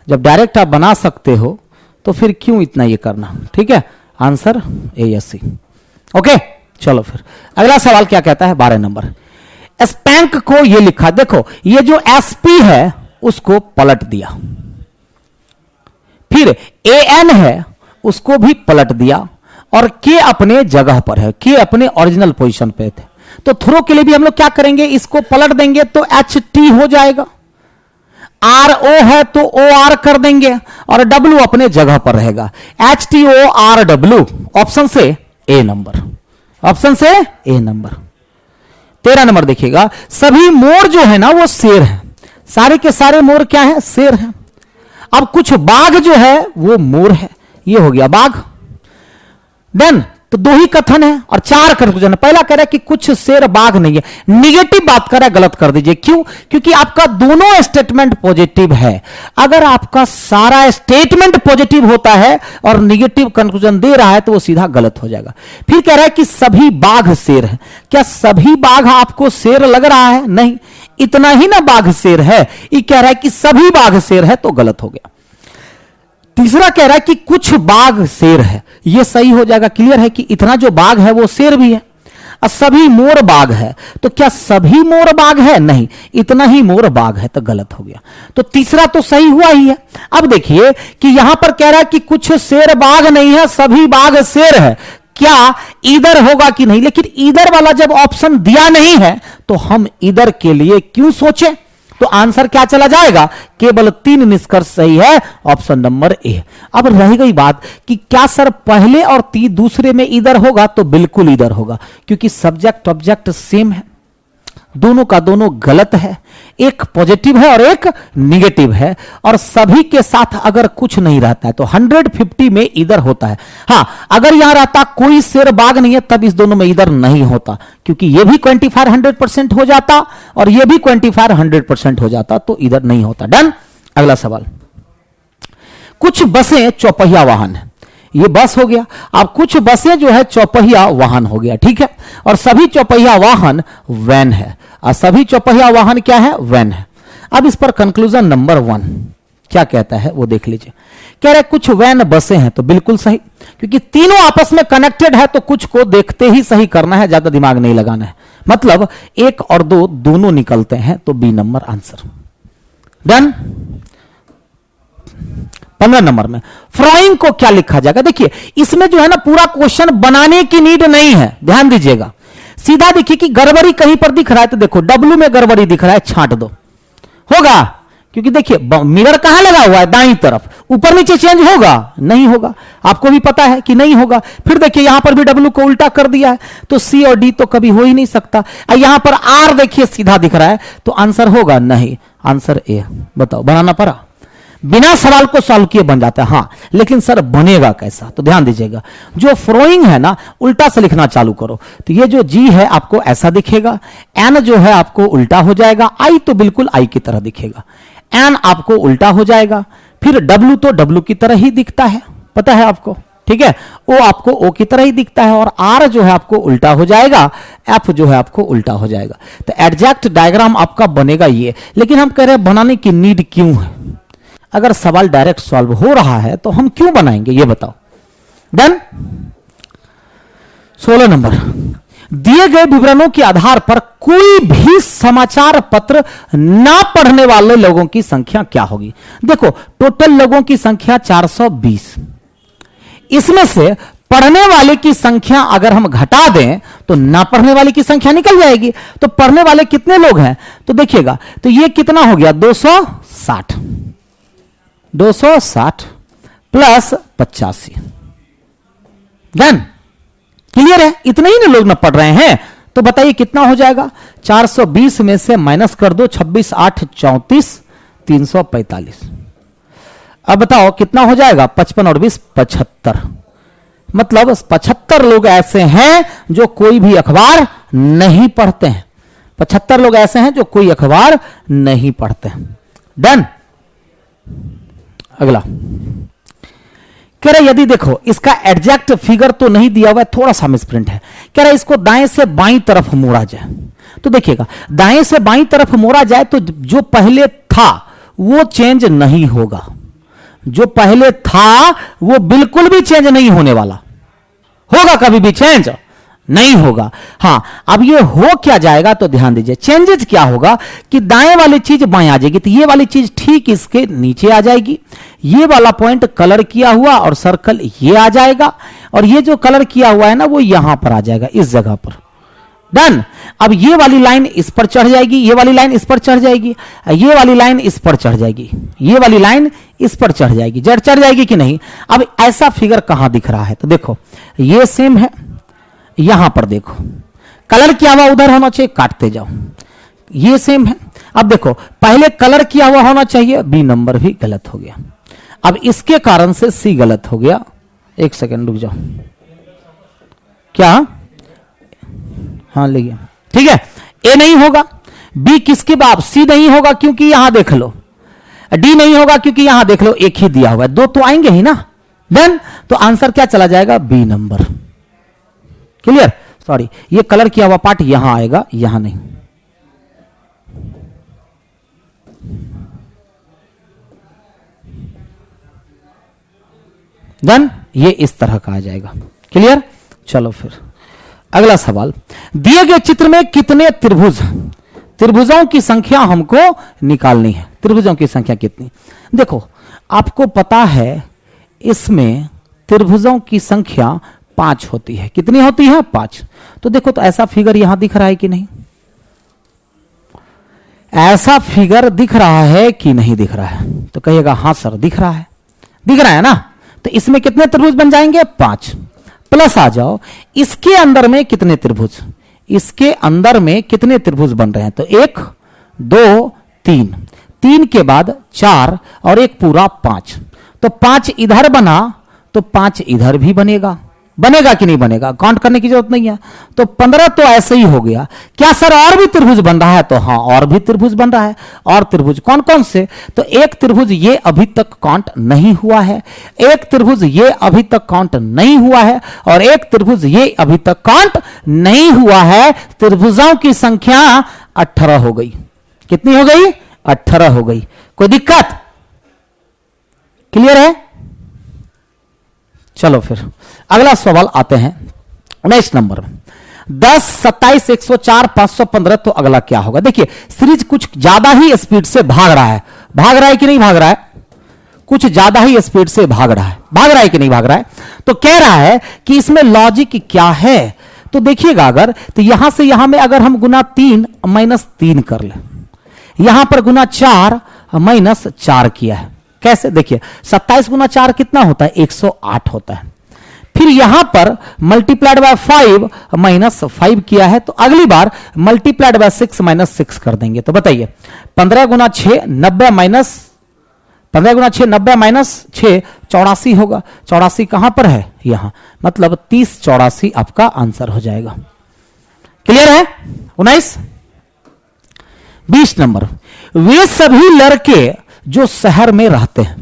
जब डायरेक्ट आप बना सकते हो तो फिर क्यों इतना ये करना, ठीक है। आंसर ए या सी। ओके, चलो फिर अगला सवाल क्या कहता है, 12 नंबर। स्पैंक को ये लिखा, देखो ये जो एसपी है उसको पलट दिया, फिर एएन है उसको भी पलट दिया, और के अपने जगह पर है, के अपने ओरिजिनल पोजीशन पे थे। तो थ्रो के लिए भी हम लोग क्या करेंगे, इसको पलट देंगे तो एच टी हो जाएगा। आर ओ है तो ओ आर कर देंगे, और डब्ल्यू अपने जगह पर रहेगा, H T O R W. Option से ए नंबर, ऑप्शन से ए नंबर। 13 नंबर देखिएगा, सभी मोर जो है ना वो शेर है, सारे के सारे मोर क्या है, शेर है। अब कुछ बाघ जो है वो मोर है, ये हो गया बाघ। देन तो 2 ही कथन है और 4 कंक्लूजन है। पहला कह रहा है कि कुछ शेर बाघ नहीं है, निगेटिव बात कर रहा है, गलत कर दीजिए। क्यों? क्योंकि आपका दोनों स्टेटमेंट पॉजिटिव है। अगर आपका सारा स्टेटमेंट पॉजिटिव होता है और निगेटिव कंक्लूजन दे रहा है तो वो सीधा गलत हो जाएगा। फिर कह रहा है कि सभी बाघ शेर है, क्या सभी बाघ आपको शेर लग रहा है? नहीं, इतना ही ना बाघ शेर है, ये कह रहा है कि सभी बाघ शेर है, तो गलत हो गया। तीसरा कह रहा है कि कुछ बाघ शेर है, यह सही हो जाएगा। क्लियर है कि इतना जो बाघ है वो शेर भी है। और सभी मोर बाघ है, तो क्या सभी मोर बाघ है? नहीं, इतना ही मोर बाघ है, तो गलत हो गया। तो तीसरा तो सही हुआ ही है। अब देखिए कि यहां पर कह रहा है कि कुछ शेर बाघ नहीं है, सभी बाघ शेर है, क्या इधर होगा कि नहीं? लेकिन इधर वाला जब ऑप्शन दिया नहीं है तो हम इधर के लिए क्यों सोचें? तो आंसर क्या चला जाएगा? केवल 3 निष्कर्ष सही है, ऑप्शन नंबर ए। अब रह गई बात कि क्या सर पहले और दूसरे में इधर होगा? तो बिल्कुल इधर होगा, क्योंकि सब्जेक्ट ऑब्जेक्ट सेम है, दोनों का दोनों गलत है। एक पॉजिटिव है और एक निगेटिव है, और सभी के साथ अगर कुछ नहीं रहता है तो 150 में इधर होता है। हां, अगर यहां रहता कोई शेर बाघ नहीं है तब इस दोनों में इधर नहीं होता, क्योंकि यह भी क्वांटिफायर 100% हो जाता और यह भी क्वांटिफायर 100% हो जाता, तो इधर नहीं होता। डन। अगला सवाल, कुछ बसें चौपहिया वाहन है, ये बस हो गया। अब कुछ बसें जो है चौपहिया वाहन हो गया, ठीक है। और सभी चौपहिया वाहन वैन है, और सभी चौपहिया वाहन क्या है? वैन है। अब इस पर कंक्लूजन नंबर 1 क्या कहता है वो देख लीजिए। कह रहे कुछ वैन बसें हैं, तो बिल्कुल सही, क्योंकि तीनों आपस में कनेक्टेड है, तो कुछ को देखते ही सही करना है, ज्यादा दिमाग नहीं लगाना है। मतलब 1 और 2 दोनों निकलते हैं, तो B number answer. Done. 15 number में फ्रोइंग को क्या लिखा जाएगा? देखिए इसमें जो है ना पूरा क्वेश्चन बनाने की नीड नहीं है, ध्यान दीजिएगा। सीधा देखिए कि गड़बड़ी कहीं पर दिख रहा है तो देखो डब्ल्यू में गड़बड़ी दिख रहा है, छांट दो, होगा। क्योंकि देखिए मिरर कहां लगा हुआ है? दाईं तरफ, ऊपर नीचे चेंज होगा? नहीं होगा, आपको भी पता है कि नहीं होगा। फिर देखिए यहां पर भी डब्ल्यू को उल्टा कर दिया है, तो सी और डी तो कभी हो ही नहीं सकता। यहां पर आर देखिए सीधा दिख रहा है, तो आंसर होगा नहीं, आंसर ए। बताओ, बनाना पड़ा? बिना सवाल को सॉल्व किए बन जाता है। हां, लेकिन सर बनेगा कैसा? तो ध्यान दीजिएगा, जो फ्रोइंग है ना उल्टा से लिखना चालू करो, तो ये जो जी है आपको ऐसा दिखेगा, एन जो है आपको उल्टा हो जाएगा, आई तो बिल्कुल आई की तरह दिखेगा, एन आपको उल्टा हो जाएगा, फिर डब्ल्यू तो डब्ल्यू की तरह ही दिखता है, पता है आपको, ठीक है। ओ आपको ओ की तरह ही दिखता है, और आर जो है आपको उल्टा हो जाएगा, एफ जो है आपको उल्टा हो जाएगा। तो एग्जैक्ट डायग्राम आपका बनेगा ये। लेकिन हम कह रहे हैं बनाने की नीड क्यों है? अगर सवाल डायरेक्ट सॉल्व हो रहा है तो हम क्यों बनाएंगे, ये बताओ। डन। 16 नंबर, दिए गए विवरणों के आधार पर कोई भी समाचार पत्र ना पढ़ने वाले लोगों की संख्या क्या होगी? देखो टोटल लोगों की संख्या 420, इसमें से पढ़ने वाले की संख्या अगर हम घटा दें तो ना पढ़ने वाले की संख्या निकल जाएगी। तो पढ़ने वाले कितने लोग हैं? तो देखिएगा, तो ये कितना हो गया? 260 260 प्लस 85, डन, क्लियर है? इतने ही ना लोग ना पढ़ रहे हैं, तो बताइए कितना हो जाएगा? 420 में से माइनस कर दो, 26 8 34 345। अब बताओ कितना हो जाएगा? 55 और 20 75। मतलब 75 लोग ऐसे हैं जो कोई भी अखबार नहीं पढ़ते हैं। 75 लोग ऐसे हैं जो कोई अखबार नहीं पढ़ते हैं। डन। अगला कह रहा यदि देखो इसका एग्जैक्ट फिगर तो नहीं दिया हुआ है, थोड़ा सा मिसप्रिंट है। कह रहा इसको दाएं से बाईं तरफ मोड़ा जाए, तो देखिएगा दाएं से बाईं तरफ मोड़ा जाए तो जो पहले था वो चेंज नहीं होगा, जो पहले था वो बिल्कुल भी चेंज नहीं होने वाला। होगा कभी भी चेंज? नहीं होगा। हां, अब ये हो क्या जाएगा तो ध्यान दीजिए, चेंजेस क्या होगा कि दाएं वाली चीज बाएं आ जाएगी, तो ये वाली चीज ठीक इसके नीचे आ जाएगी, ये वाला पॉइंट कलर किया हुआ और सर्कल ये आ जाएगा, और ये जो कलर किया हुआ है ना वो यहां पर आ जाएगा, इस जगह पर। डन। अब ये वाली लाइन इस पर चढ़ जाएगी, ये वाली लाइन इस पर चढ़ जाएगी, ये वाली लाइन इस पर चढ़ जाएगी, ये वाली लाइन इस पर चढ़ जाएगी। चढ़ जाएगी कि नहीं? अब ऐसा फिगर कहां दिख रहा है? तो देखो ये सेम है, यहां पर देखो कलर किया हुआ उधर होना चाहिए, काटते जाओ, ये सेम है। अब देखो पहले कलर किया हुआ होना चाहिए, बी नंबर भी गलत हो गया। अब इसके कारण से सी गलत हो गया। एक सेकंड रुक जाओ, क्या? हाँ ले गया, ठीक है। ए नहीं होगा, बी किसके बाद? सी नहीं होगा क्योंकि यहां देख लो, डी नहीं होगा क्योंकि यहां देख लो एक ही दिया हुआ है, दो तो आएंगे ही ना। देन तो आंसर क्या चला जाएगा? B number. क्लियर? सॉरी, ये कलर किया हुआ पार्ट यहां आएगा, यहां नहीं। डन, ये इस तरह का आ जाएगा। क्लियर? चलो फिर अगला सवाल, दिए गए चित्र में कितने त्रिभुज? त्रिभुजों की संख्या हमको निकालनी है। त्रिभुजों की संख्या कितनी? देखो आपको पता है इसमें त्रिभुजों की संख्या 5 होती है। कितनी होती है? 5। तो देखो तो ऐसा फिगर यहां दिख रहा है कि नहीं? ऐसा फिगर दिख रहा है कि नहीं दिख रहा है? तो कहिएगा हां सर दिख रहा है। दिख रहा है ना? तो इसमें कितने त्रिभुज बन जाएंगे? 5। प्लस आ जाओ, इसके अंदर में कितने त्रिभुज? इसके अंदर में कितने त्रिभुज बन रहे हैं? तो 1 2 3, 3 के बाद 4 और एक पूरा 5। तो 5 इधर बना तो 5 इधर भी बनेगा। बनेगा कि नहीं बनेगा? काउंट करने की जरूरत नहीं है। तो 15 तो ऐसे ही हो गया। क्या सर और भी त्रिभुज बन रहा है? तो हाँ और भी त्रिभुज बन रहा है। और त्रिभुज कौन कौन से? तो एक त्रिभुज ये अभी तक काउंट नहीं हुआ है, एक त्रिभुज ये अभी तक काउंट नहीं हुआ है, और एक त्रिभुज ये अभी तक काउंट नहीं हुआ है। त्रिभुजों की संख्या 18 हो गई। कितनी हो गई? 18 हो गई। कोई दिक्कत? क्लियर है? चलो फिर अगला सवाल आते हैं 19 नंबर में। 10 27 104 515। तो अगला क्या होगा? देखिए सीरीज कुछ ज्यादा ही स्पीड से भाग रहा है। भाग रहा है कि नहीं भाग रहा है? कुछ ज्यादा ही स्पीड से भाग रहा है। भाग रहा है कि नहीं भाग रहा है? तो कह रहा है कि इसमें लॉजिक क्या है? तो देखिएगा अगर तो यहां से यहां में अगर हम गुना 3 माइनस 3 कर ले, यहां पर गुना 4 माइनस 4 किया है। कैसे? देखिए 27 गुना 4 कितना होता है? 108 होता है। फिर यहां पर मल्टीप्लाइड बाय 5 माइनस 5 किया है, तो अगली बार मल्टीप्लाइड बाय 6 माइनस 6 कर देंगे। तो बताइए 15 गुना 6 90 माइनस 15 गुना 6 90 माइनस 6 84 होगा। 84 कहां पर है? यहां। मतलब 30 84 आपका आंसर हो जाएगा। क्लियर है? 19 20 नंबर, वे सभी लड़के जो शहर में रहते हैं,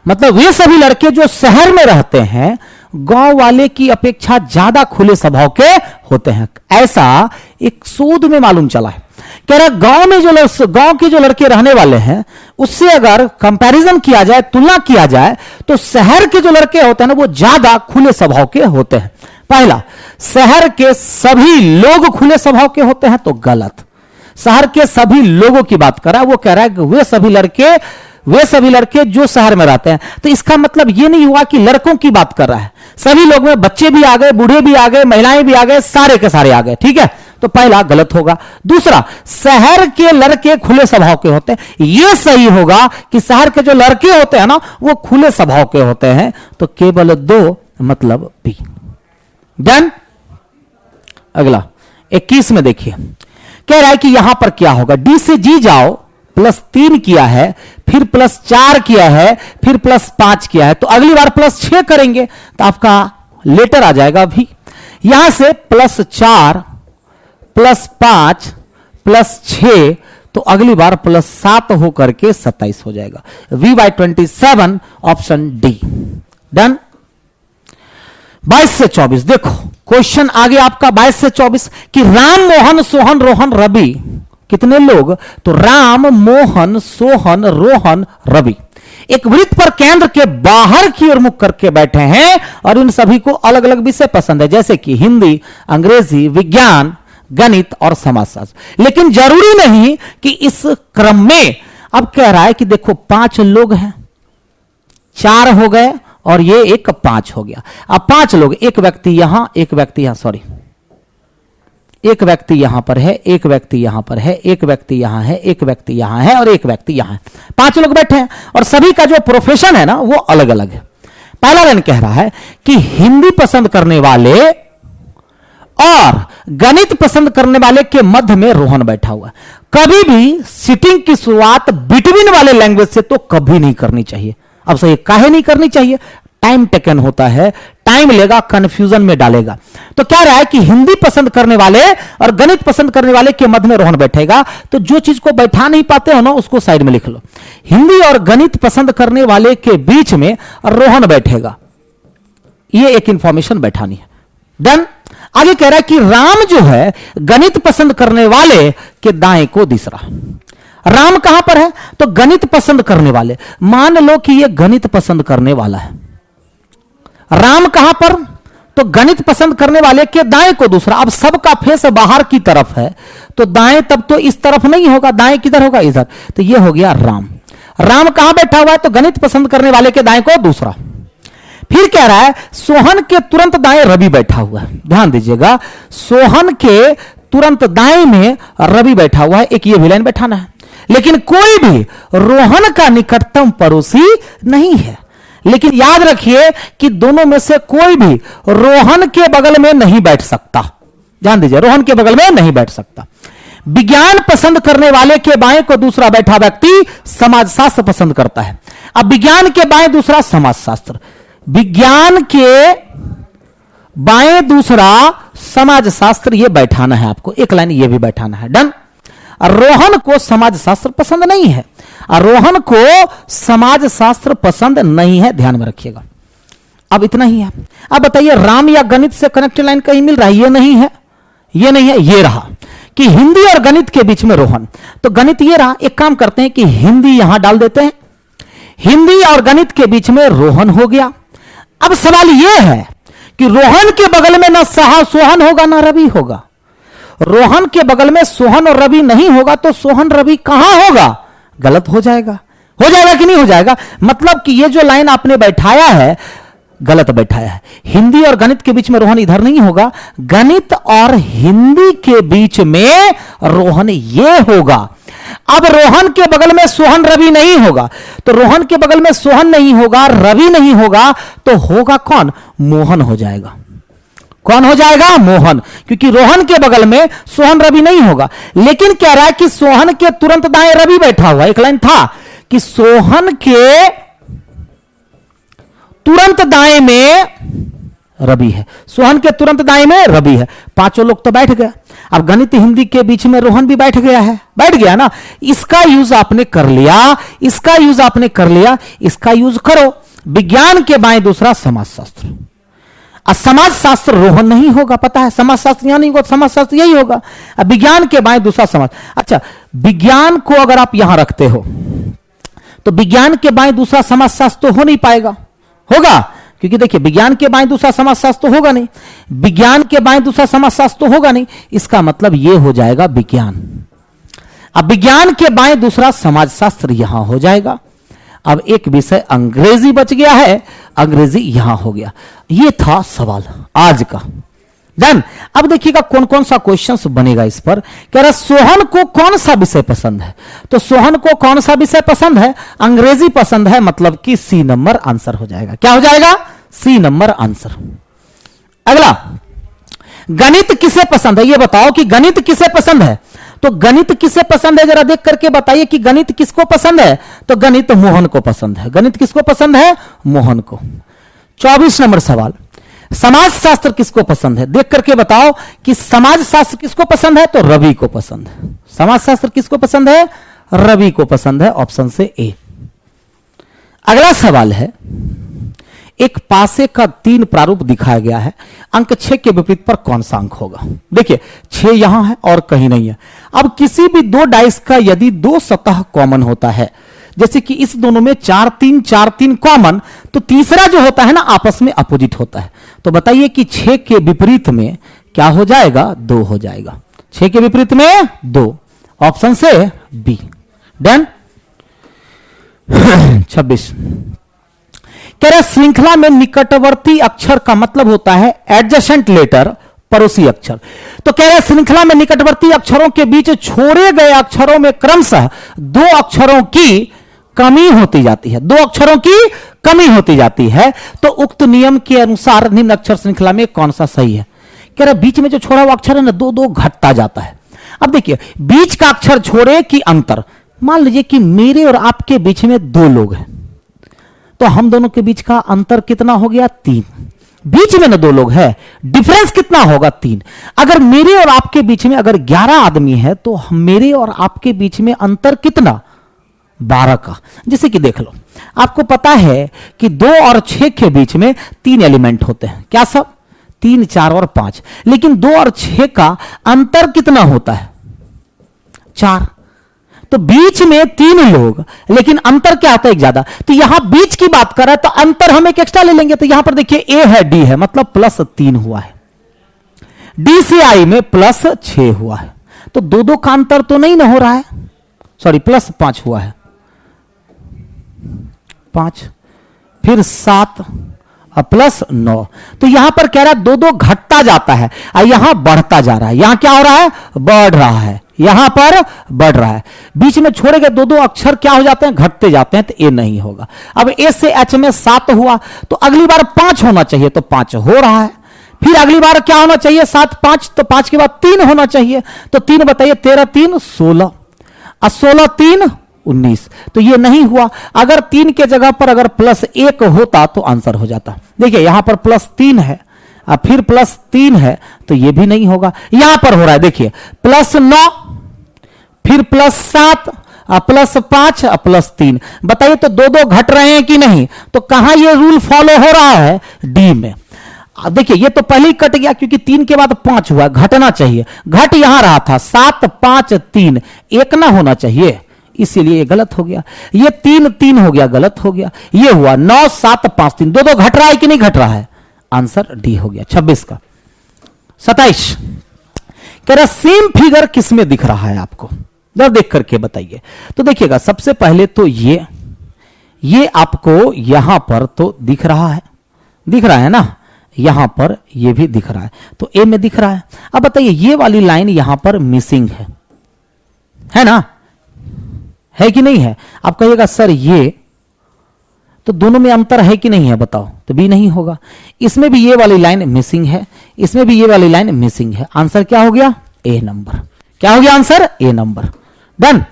मतलब वे सभी लड़के जो शहर में रहते हैं गांव वाले की अपेक्षा ज्यादा खुले स्वभाव के होते हैं। ऐसा एक शोध में मालूम चला है। कह रहा गांव में गांव के जो लड़के रहने वाले हैं उससे अगर कंपैरिजन किया जाए, तुलना किया जाए, तो शहर के जो लड़के होते हैं ना वो ज्यादा खुले स्वभाव के होते हैं। पहला, शहर के सभी लोग खुले स्वभाव के होते हैं, तो गलत। शहर के सभी लोगों की बात कर रहा है, वो कह रहा है कि वे सभी लड़के जो शहर में रहते हैं। तो इसका मतलब ये नहीं हुआ कि लड़कों की बात कर रहा है। सभी लोग में बच्चे भी आ गए, बूढ़े भी आ गए, महिलाएं भी आ गए, सारे के सारे आ गए। ठीक है, तो पहला गलत होगा। दूसरा, शहर के लड़के खुले स्वभाव के होते हैं, यह सही होगा कि शहर के जो लड़के होते हैं ना वो खुले स्वभाव के होते हैं। तो केवल 2 मतलब बी। डन। अगला 21 में देखिए, कह रहा है कि यहां पर क्या होगा, डी से जी जाओ, +3 किया है, फिर +4 किया है, फिर +5 किया है, तो अगली बार +6 करेंगे तो आपका लेटर आ जाएगा अभी। यहां से +4 +5 +6, तो अगली बार +7 होकर के 27 हो जाएगा। V/27 option D. डन। 22 से 24 देखो, क्वेश्चन आगे आपका 22 से 24 कि राम मोहन सोहन रोहन रवि, कितने लोग, तो राम मोहन सोहन रोहन रवि एक वृत्त पर केंद्र के बाहर की ओर मुख करके बैठे हैं और इन सभी को अलग अलग विषय पसंद है, जैसे कि हिंदी, अंग्रेजी, विज्ञान, गणित और समाजशास्त्र। लेकिन जरूरी नहीं कि इस क्रम में, अब कह रहा है कि देखो 5 लोग हैं, 4 हो गए और ये एक 5 हो गया। अब 5 लोग, एक व्यक्ति यहां, एक व्यक्ति यहां, सॉरी, एक व्यक्ति यहां पर है, एक व्यक्ति यहां पर है, एक व्यक्ति यहां है, एक व्यक्ति यहां है और एक व्यक्ति यहां है। 5 लोग बैठे हैं और सभी का जो प्रोफेशन है ना वो अलग अलग है। पहला लाइन कह रहा है कि हिंदी पसंद करने वाले और गणित पसंद करने वाले के मध्य में रोहन बैठा हुआ है। कभी भी सिटिंग की शुरुआत बिटवीन वाले लैंग्वेज से तो कभी नहीं करनी चाहिए। अब सही काहे नहीं करनी चाहिए, टाइम टेकन होता है, टाइम लेगा, कंफ्यूजन में डालेगा। तो क्या रहा है कि हिंदी पसंद करने वाले और गणित पसंद करने वाले के मध्य में रोहन बैठेगा, तो जो चीज को बैठा नहीं पाते हो ना उसको साइड में लिख लो। हिंदी और गणित पसंद करने वाले के बीच में रोहन बैठेगा, ये एक इंफॉर्मेशन बैठानी है। डन। आगे कह रहा है कि राम जो है गणित पसंद करने वाले के दाएं को दिस रहा। राम कहां पर है, तो गणित पसंद करने वाले, मान लो कि यह गणित पसंद करने वाला है। राम कहां पर, तो गणित पसंद करने वाले के दाएं को दूसरा। अब सबका फेस बाहर की तरफ है तो दाएं तब तो इस तरफ नहीं होगा, दाएं किधर होगा, इधर। तो यह हो गया राम। राम कहां बैठा हुआ है, तो गणित पसंद करने वाले के दाएं को दूसरा। फिर कह रहा है सोहन के तुरंत दाएं रवि बैठा हुआ है। ध्यान दीजिएगा, सोहन के तुरंत दाएं में रवि बैठा हुआ है, एक ये भी लाइन बैठाना है। लेकिन कोई भी रोहन का निकटतम पड़ोसी नहीं है। लेकिन याद रखिए कि दोनों में से कोई भी रोहन के बगल में नहीं बैठ सकता। ध्यान दीजिए, रोहन के बगल में नहीं बैठ सकता। विज्ञान पसंद करने वाले के बाएं को दूसरा बैठा व्यक्ति समाजशास्त्र पसंद करता है। अब विज्ञान के बाएं दूसरा समाजशास्त्र, विज्ञान के बाएं दूसरा समाजशास्त्र, ये बैठाना है आपको, एक लाइन ये भी बैठाना है। डन। रोहन को समाजशास्त्र पसंद नहीं है, रोहन को समाजशास्त्र पसंद नहीं है, ध्यान में रखिएगा। अब इतना ही है। अब बताइए राम या गणित से कनेक्टेड लाइन कहीं मिल रहा है, ये नहीं है, ये नहीं है, ये रहा कि हिंदी और गणित के बीच में रोहन, तो गणित ये रहा। एक काम करते हैं कि हिंदी यहां डाल देते हैं, हिंदी और गणित के बीच में रोहन हो गया। अब सवाल यह है कि रोहन के बगल में ना सोहन होगा ना रवि होगा। रोहन के बगल में सोहन और रवि नहीं होगा तो सोहन रवि कहां होगा, गलत हो जाएगा। हो जाएगा कि नहीं हो जाएगा, मतलब कि ये जो लाइन आपने बैठाया है गलत बैठाया है। हिंदी और गणित के बीच में रोहन इधर नहीं होगा, गणित और हिंदी के बीच में रोहन ये होगा। अब रोहन के बगल में सोहन रवि नहीं होगा, तो रोहन के बगल में सोहन नहीं होगा, रवि नहीं होगा, तो होगा कौन, मोहन हो जाएगा। कौन हो जाएगा, मोहन, क्योंकि रोहन के बगल में सोहन रवि नहीं होगा। लेकिन कह रहा है कि सोहन के तुरंत दाएं रवि बैठा हुआ। एक लाइन था कि सोहन के तुरंत दाएं में रवि है, सोहन के तुरंत दाएं में रवि है। 5 लोग तो बैठ गए। अब गणित हिंदी के बीच में रोहन भी बैठ गया है, बैठ गया ना। इसका यूज आपने कर लिया, इसका यूज आपने कर लिया, इसका यूज करो। विज्ञान के बाएं दूसरा समाजशास्त्र, समाजशास्त्र रोहन नहीं होगा, पता है, समाजशास्त्र यहां नहीं होगा, समाजशास्त्र यही होगा। अब विज्ञान के बाएं दूसरा समाज। अच्छा, विज्ञान को अगर आप यहां रखते हो तो विज्ञान के बाएं दूसरा समाजशास्त्र तो हो नहीं पाएगा, होगा, क्योंकि देखिए विज्ञान के बाएं दूसरा समाजशास्त्र तो होगा नहीं, विज्ञान के बाएं दूसरा समाजशास्त्र तो होगा नहीं। इसका मतलब यह हो जाएगा विज्ञान। अब विज्ञान के बाएं दूसरा समाजशास्त्र यहां हो जाएगा। अब एक विषय अंग्रेजी बच गया है, अंग्रेजी यहां हो गया। यह था सवाल आज का। डन। अब देखिएगा कौन कौन सा क्वेश्चंस बनेगा इस पर। कह रहा सोहन को कौन सा विषय पसंद है, तो सोहन को कौन सा विषय पसंद है, अंग्रेजी पसंद है, मतलब कि सी नंबर आंसर हो जाएगा। क्या हो जाएगा, सी नंबर आंसर। अगला गणित किसे पसंद है, ये बताओ कि गणित किसे पसंद है। तो गणित किसे पसंद है, जरा देख करके बताइए कि गणित किसको पसंद है। तो गणित मोहन को पसंद है। गणित किसको पसंद है, मोहन को। 24 नंबर सवाल, समाज शास्त्र किसको पसंद है, देख करके बताओ कि समाज शास्त्र किसको पसंद है। तो रवि को पसंद है। समाज शास्त्र किसको पसंद है, रवि को पसंद है। ऑप्शन से ए। अगला सवाल है, एक पासे का 3 प्रारूप दिखाया गया है, अंक 6 के विपरीत पर कौन सा अंक होगा। देखिए 6 यहां है और कहीं नहीं है। अब किसी भी 2 डाइस का यदि 2 सतह कॉमन होता है, जैसे कि इस दोनों में 4 3 कॉमन, तो तीसरा जो होता है ना आपस में अपोजिट होता है। तो बताइए कि 6 के विपरीत में क्या हो जाएगा, 2 हो जाएगा। 6 के विपरीत में 2, ऑप्शन से बी। डन। 26 कह रहे श्रृंखला में निकटवर्ती अक्षर का मतलब होता है एडजेसेंट लेटर, पड़ोसी अक्षर। तो कह रहे श्रृंखला में निकटवर्ती अक्षरों के बीच छोड़े गए अक्षरों में क्रमशः 2 अक्षरों की कमी होती जाती है। 2 अक्षरों की कमी होती जाती है। तो उक्त नियम के अनुसार निम्न अक्षर श्रृंखला में कौन सा सही है। कह रहे बीच में जो छोड़ा हुआ अक्षर है ना, 2 घटता जाता है। अब देखिए बीच का अक्षर छोड़े कि अंतर, मान लीजिए कि मेरे और आपके बीच में 2 लोग हैं, तो हम दोनों के बीच का अंतर कितना हो गया, 3। बीच में ना 2 लोग है, डिफरेंस कितना होगा, 3। अगर मेरे और आपके बीच में अगर 11 आदमी है, तो मेरे और आपके बीच में अंतर कितना, 12 का। जैसे कि देख लो, आपको पता है कि 2 और 6 के बीच में 3 एलिमेंट होते हैं, क्या सब, 3 4 और 5। लेकिन 2 और 6 का अंतर कितना होता है, 4। तो बीच में 3 लोग, लेकिन अंतर क्या होता है, एक ज्यादा। तो यहां बीच की बात कर रहा है, तो अंतर हम एक एक्स्ट्रा ले लेंगे। तो यहां पर देखिए ए है, डी है, मतलब +3 हुआ है। डी से आई में +6 हुआ है। तो 2 का अंतर तो नहीं ना हो रहा है, सॉरी +5 हुआ है, 5 फिर 7 और +9। तो यहां पर कह रहा है 2 घटता जाता है और यहां बढ़ता जा रहा है। यहां क्या हो रहा है, बढ़ रहा है, यहां पर बढ़ रहा है। बीच में छोड़े गए 2 अक्षर क्या हो जाते हैं, घटते जाते हैं। तो ए नहीं होगा। अब ए से एच में 7 हुआ, तो अगली बार 5 होना चाहिए, तो 5 हो रहा है। फिर अगली बार क्या होना चाहिए, 7 5, तो 5 के बाद 3 होना चाहिए। तो 3 बताइए, 13 3 16 और 16 3 19। तो ये नहीं हुआ। अगर 3 के जगह पर अगर +1 होता तो आंसर हो जाता। देखिए यहां पर +3 है और फिर +3 है, तो ये भी नहीं होगा। यहां पर हो रहा है, देखिए +9 फिर +7 और +5 और +3। बताइए तो 2 घट रहे हैं कि नहीं। तो कहां ये रूल फॉलो हो रहा है, डी में। देखिए ये तो पहले ही कट गया, क्योंकि 3 के बाद 5 हुआ, घटना चाहिए। घट यहां रहा था 7 5 3, 1 ना होना चाहिए, इसीलिए ये गलत हो गया। ये 3 3 हो गया, गलत हो गया। ये हुआ 9 7 5 3, 2 घट रहा है कि नहीं घट रहा है, आंसर डी हो गया। 26 का। 27 कह रहा सेम फिगर किसमें दिख रहा है आपको, जरा देख करके बताइए। तो देखिएगा सबसे पहले तो ये आपको यहां पर तो दिख रहा है ना, यहां पर ये भी दिख रहा है, तो ए में दिख रहा है। अब बताइए ये वाली लाइन यहां पर मिसिंग है ना, है कि नहीं है। आप कहिएगा सर ये तो दोनों में अंतर है कि नहीं है, बताओ। तो बी नहीं होगा। इसमें भी ये वाली लाइन मिसिंग है, इसमें भी ये वाली लाइन मिसिंग है। आंसर क्या हो गया, ए नंबर। क्या हो गया आंसर, ए नंबर। डन।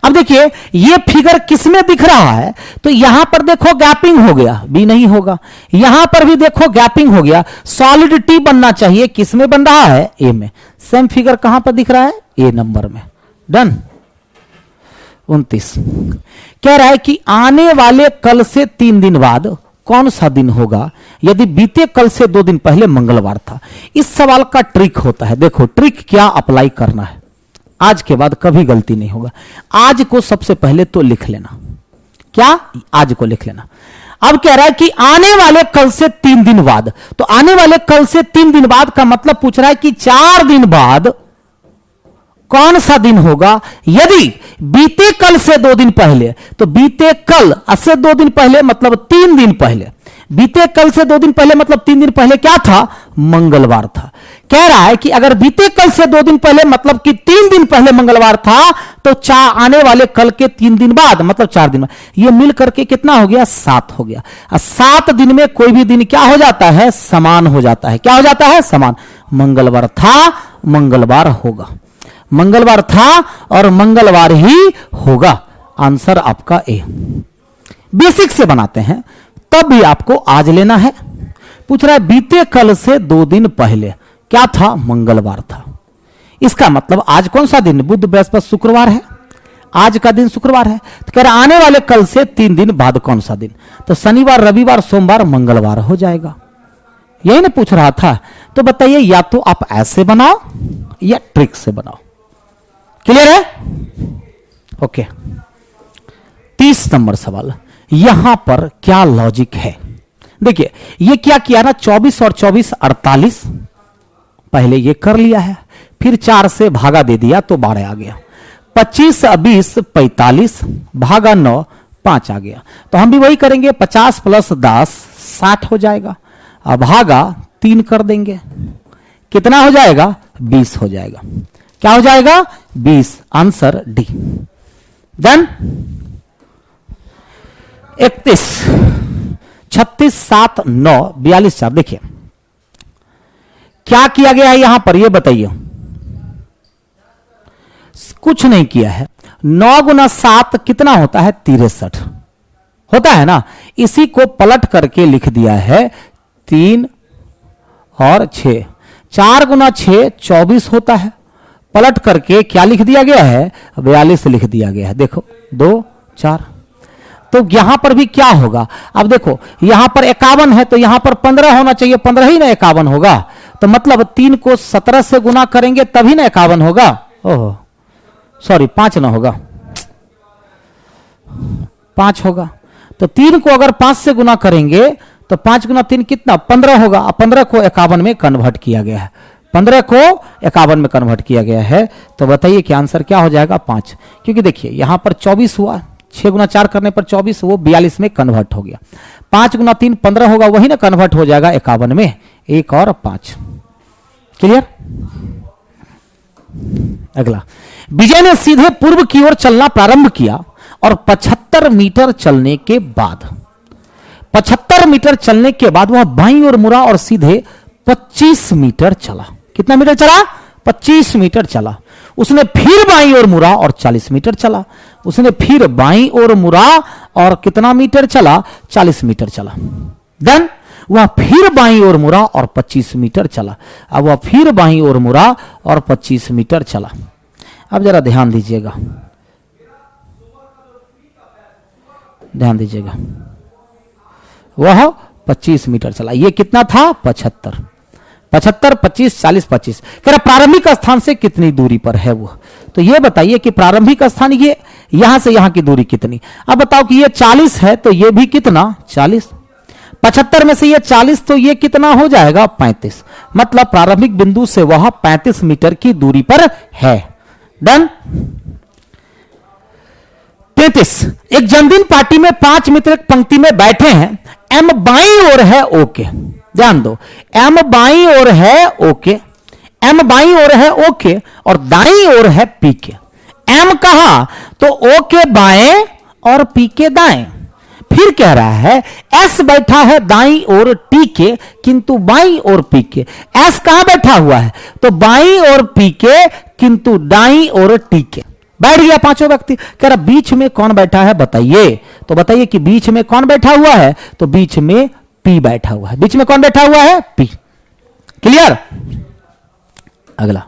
अब देखिए ये फिगर किसमें दिख रहा है, तो यहां पर देखो गैपिंग हो गया, बी नहीं होगा। यहां पर भी देखो गैपिंग हो गया, सॉलिडिटी बनना चाहिए, किसमें बन रहा है, ए में। सेम फिगर कहां पर दिख रहा है, ए नंबर में। डन। 29 कह रहा है कि आने वाले कल से 3 दिन बाद कौन सा दिन होगा यदि बीते कल से 2 दिन पहले मंगलवार था। इस सवाल का ट्रिक होता है, देखो ट्रिक क्या अप्लाई करना है। आज के बाद कभी गलती नहीं होगा। आज को सबसे पहले तो लिख लेना, क्या, आज को लिख लेना। अब कह रहा है कि आने वाले कल से 3 दिन बाद, तो आने वाले कल से 3 दिन बाद का मतलब पूछ रहा है कि 4 दिन बाद कौन सा दिन होगा। यदि बीते कल से 2 दिन पहले, तो बीते कल से 2 दिन पहले मतलब 3 दिन पहले। बीते कल से 2 दिन पहले मतलब 3 दिन पहले क्या था, मंगलवार था। कह रहा है कि अगर बीते कल से 2 दिन पहले मतलब कि 3 दिन पहले मंगलवार था, तो आने वाले कल के 3 दिन बाद मतलब 4 दिन बाद, ये मिल करके कितना हो गया, 7 हो गया। 7 दिन में कोई भी दिन क्या हो जाता है, समान हो जाता है। क्या हो जाता है, समान। मंगलवार था, मंगलवार होगा, मंगलवार था और मंगलवार ही होगा। आंसर आपका ए। बेसिक से बनाते हैं, तब भी आपको आज लेना है। पूछ रहा है बीते कल से 2 दिन पहले क्या था, मंगलवार था। इसका मतलब आज कौन सा दिन, बुध बृहस्पति शुक्रवार है, आज का दिन शुक्रवार है। तो कह रहा आने वाले कल से 3 दिन बाद कौन सा दिन, तो शनिवार, रविवार, सोमवार, मंगलवार हो जाएगा। यही ना पूछ रहा था। तो बताइए, या तो आप ऐसे बनाओ या ट्रिक से बनाओ। क्लियर है? ओके। 30 नंबर सवाल, यहां पर क्या लॉजिक है, देखिए ये क्या किया ना, 24 और 24 48, पहले ये कर लिया है, फिर 4 से भागा दे दिया तो 12 आ गया। 25 20 45 भागा 9 5 आ गया। तो हम भी वही करेंगे, 50 + 10 60 हो जाएगा। अब भागा 3 कर देंगे, कितना हो जाएगा, 20 हो जाएगा। क्या हो जाएगा, 20। Answer D. डन। 31 36 7 9 42 4। देखिए क्या किया गया है यहां पर, यह बताइए। कुछ नहीं किया है। 9 × 7 कितना होता है, 63 होता है ना। इसी को पलट करके लिख दिया है 3 और 6। 4 × 6 24 होता है, पलट करके क्या लिख दिया गया है, 42 लिख दिया गया है। देखो 2 4। तो यहां पर भी क्या होगा, अब देखो यहां पर 51 है तो यहां पर 15 होना चाहिए, 15 ही ना 51 होगा। तो मतलब 3 को 17 से गुना करेंगे तभी ना 51 होगा। ओह सॉरी, 5 ना होगा, 5 होगा। तो 3 को अगर 5 से गुना करेंगे तो 5 × 3 कितना, 15 होगा। अब 15 को 51 में कन्वर्ट किया गया है, 15 को 51 में कन्वर्ट किया गया है। तो बताइए कि आंसर क्या हो जाएगा, 5। क्योंकि देखिए यहां पर 24 हुआ, 6 × 4 करने पर 24, वो 42 में कन्वर्ट हो गया। 5 × 3 15 होगा, वही ना कन्वर्ट हो जाएगा 51 में, 1 और 5। क्लियर? अगला, विजय ने सीधे पूर्व की ओर चलना प्रारंभ किया और 75 मीटर चलने के बाद 75 मीटर चलने के बाद वह बाईं ओर मुड़ा और सीधे 25 मीटर चला। कितना मीटर चला, 25 मीटर चला। उसने फिर बाईं ओर मुड़ा और 40 मीटर चला। उसने फिर बाईं ओर मुड़ा और कितना मीटर चला, 40 मीटर चला। देन वह फिर बाईं ओर मुड़ा और 25 मीटर चला। अब वह फिर बाईं ओर मुड़ा और 25 मीटर चला। अब जरा ध्यान दीजिएगा, ध्यान दीजिएगा, वह 25 मीटर चला। ये कितना था, 75 25 40 25। कह रहा प्रारंभिक स्थान से कितनी दूरी पर है वो, तो ये बताइए कि प्रारंभिक स्थान ये यहां से यहां की दूरी कितनी। अब बताओ कि ये 40 है तो ये भी कितना, 40। 75 में से ये 40 तो ये कितना हो जाएगा, 35। मतलब प्रारंभिक बिंदु से वह 35 मीटर की दूरी पर है। डन। 33, एक जन्मदिन पार्टी में 5 मित्र एक पंक्ति में बैठे हैं। एम बाईं ओर है ओके, ध्यान दो, एम बाईं ओर है ओके, एम बाईं ओर है ओके और दाईं ओर है पी के। एम कहां, तो ओ के बाएं और पी के दाएं। फिर कह रहा है एस बैठा है दाईं ओर टी के किंतु बाईं ओर पी के। एस कहां बैठा हुआ है, तो बाईं ओर पी के किंतु दाईं ओर टी के। बैठ गया पांचों व्यक्ति। कह रहा बीच में कौन बैठा है बताइए, तो बताइए कि बीच में कौन बैठा हुआ है, तो बीच में पी बैठा हुआ है। बीच में कौन बैठा हुआ है, पी। क्लियर? अगला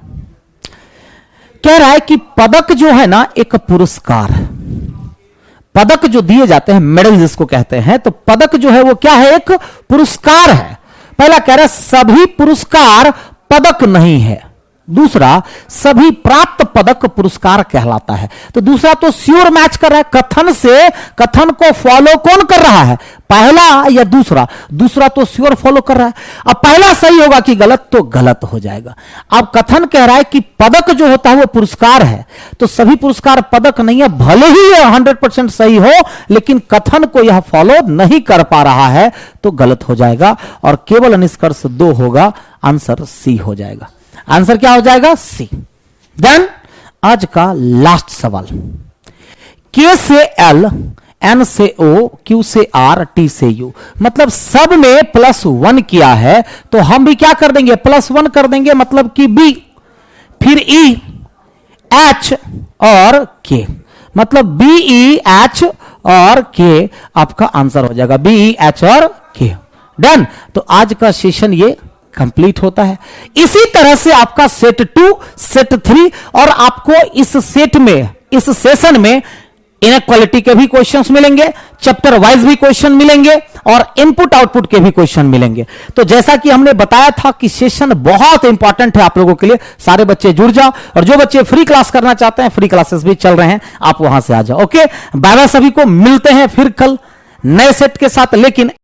कह रहा है कि पदक जो है ना एक पुरस्कार, पदक जो दिए जाते हैं मेडल जिसको कहते हैं, तो पदक जो है वो क्या है, एक पुरस्कार है। पहला कह रहा है सभी पुरस्कार पदक नहीं है। दूसरा सभी प्राप्त पदक पुरस्कार कहलाता है। तो दूसरा तो श्योर मैच कर रहा है, कथन से कथन को फॉलो कौन कर रहा है, पहला या दूसरा? दूसरा तो श्योर फॉलो कर रहा है। अब पहला सही होगा कि गलत, तो गलत हो जाएगा। अब कथन कह रहा है कि पदक जो होता है वो पुरस्कार है, तो सभी पुरस्कार पदक नहीं है, भले ही यह 100% सही हो, लेकिन कथन को यह फॉलो नहीं कर पा रहा है, तो गलत हो जाएगा और केवल निष्कर्ष 2 होगा, आंसर सी हो जाएगा। आंसर क्या हो जाएगा? सी। देन आज का लास्ट सवाल, के से एल, एन से ओ, क्यू से आर, टी से यू, मतलब सब में +1 किया है, तो हम भी क्या कर देंगे, +1 कर देंगे, मतलब कि बी, फिर ई, एच और के, मतलब बी ई एच और के आपका आंसर हो जाएगा, बी ई एच और के। डन। तो आज का सेशन ये कंप्लीट होता है। इसी तरह से आपका सेट 2, सेट 3 और आपको इस सेट में, इस सेशन में इनक्वालिटी के भी क्वेश्चंस मिलेंगे, चैप्टर वाइज भी क्वेश्चन मिलेंगे और इनपुट आउटपुट के भी क्वेश्चन मिलेंगे। तो जैसा कि हमने बताया था कि सेशन बहुत इंपॉर्टेंट है आप लोगों के लिए, सारे बच्चे जुड़ जाओ और जो बच्चे फ्री क्लास करना चाहते हैं, फ्री क्लासेस भी चल रहे हैं, आप वहां से आ जाओ। ओके, बाय बाय, सभी को मिलते हैं फिर कल नए सेट के साथ। लेकिन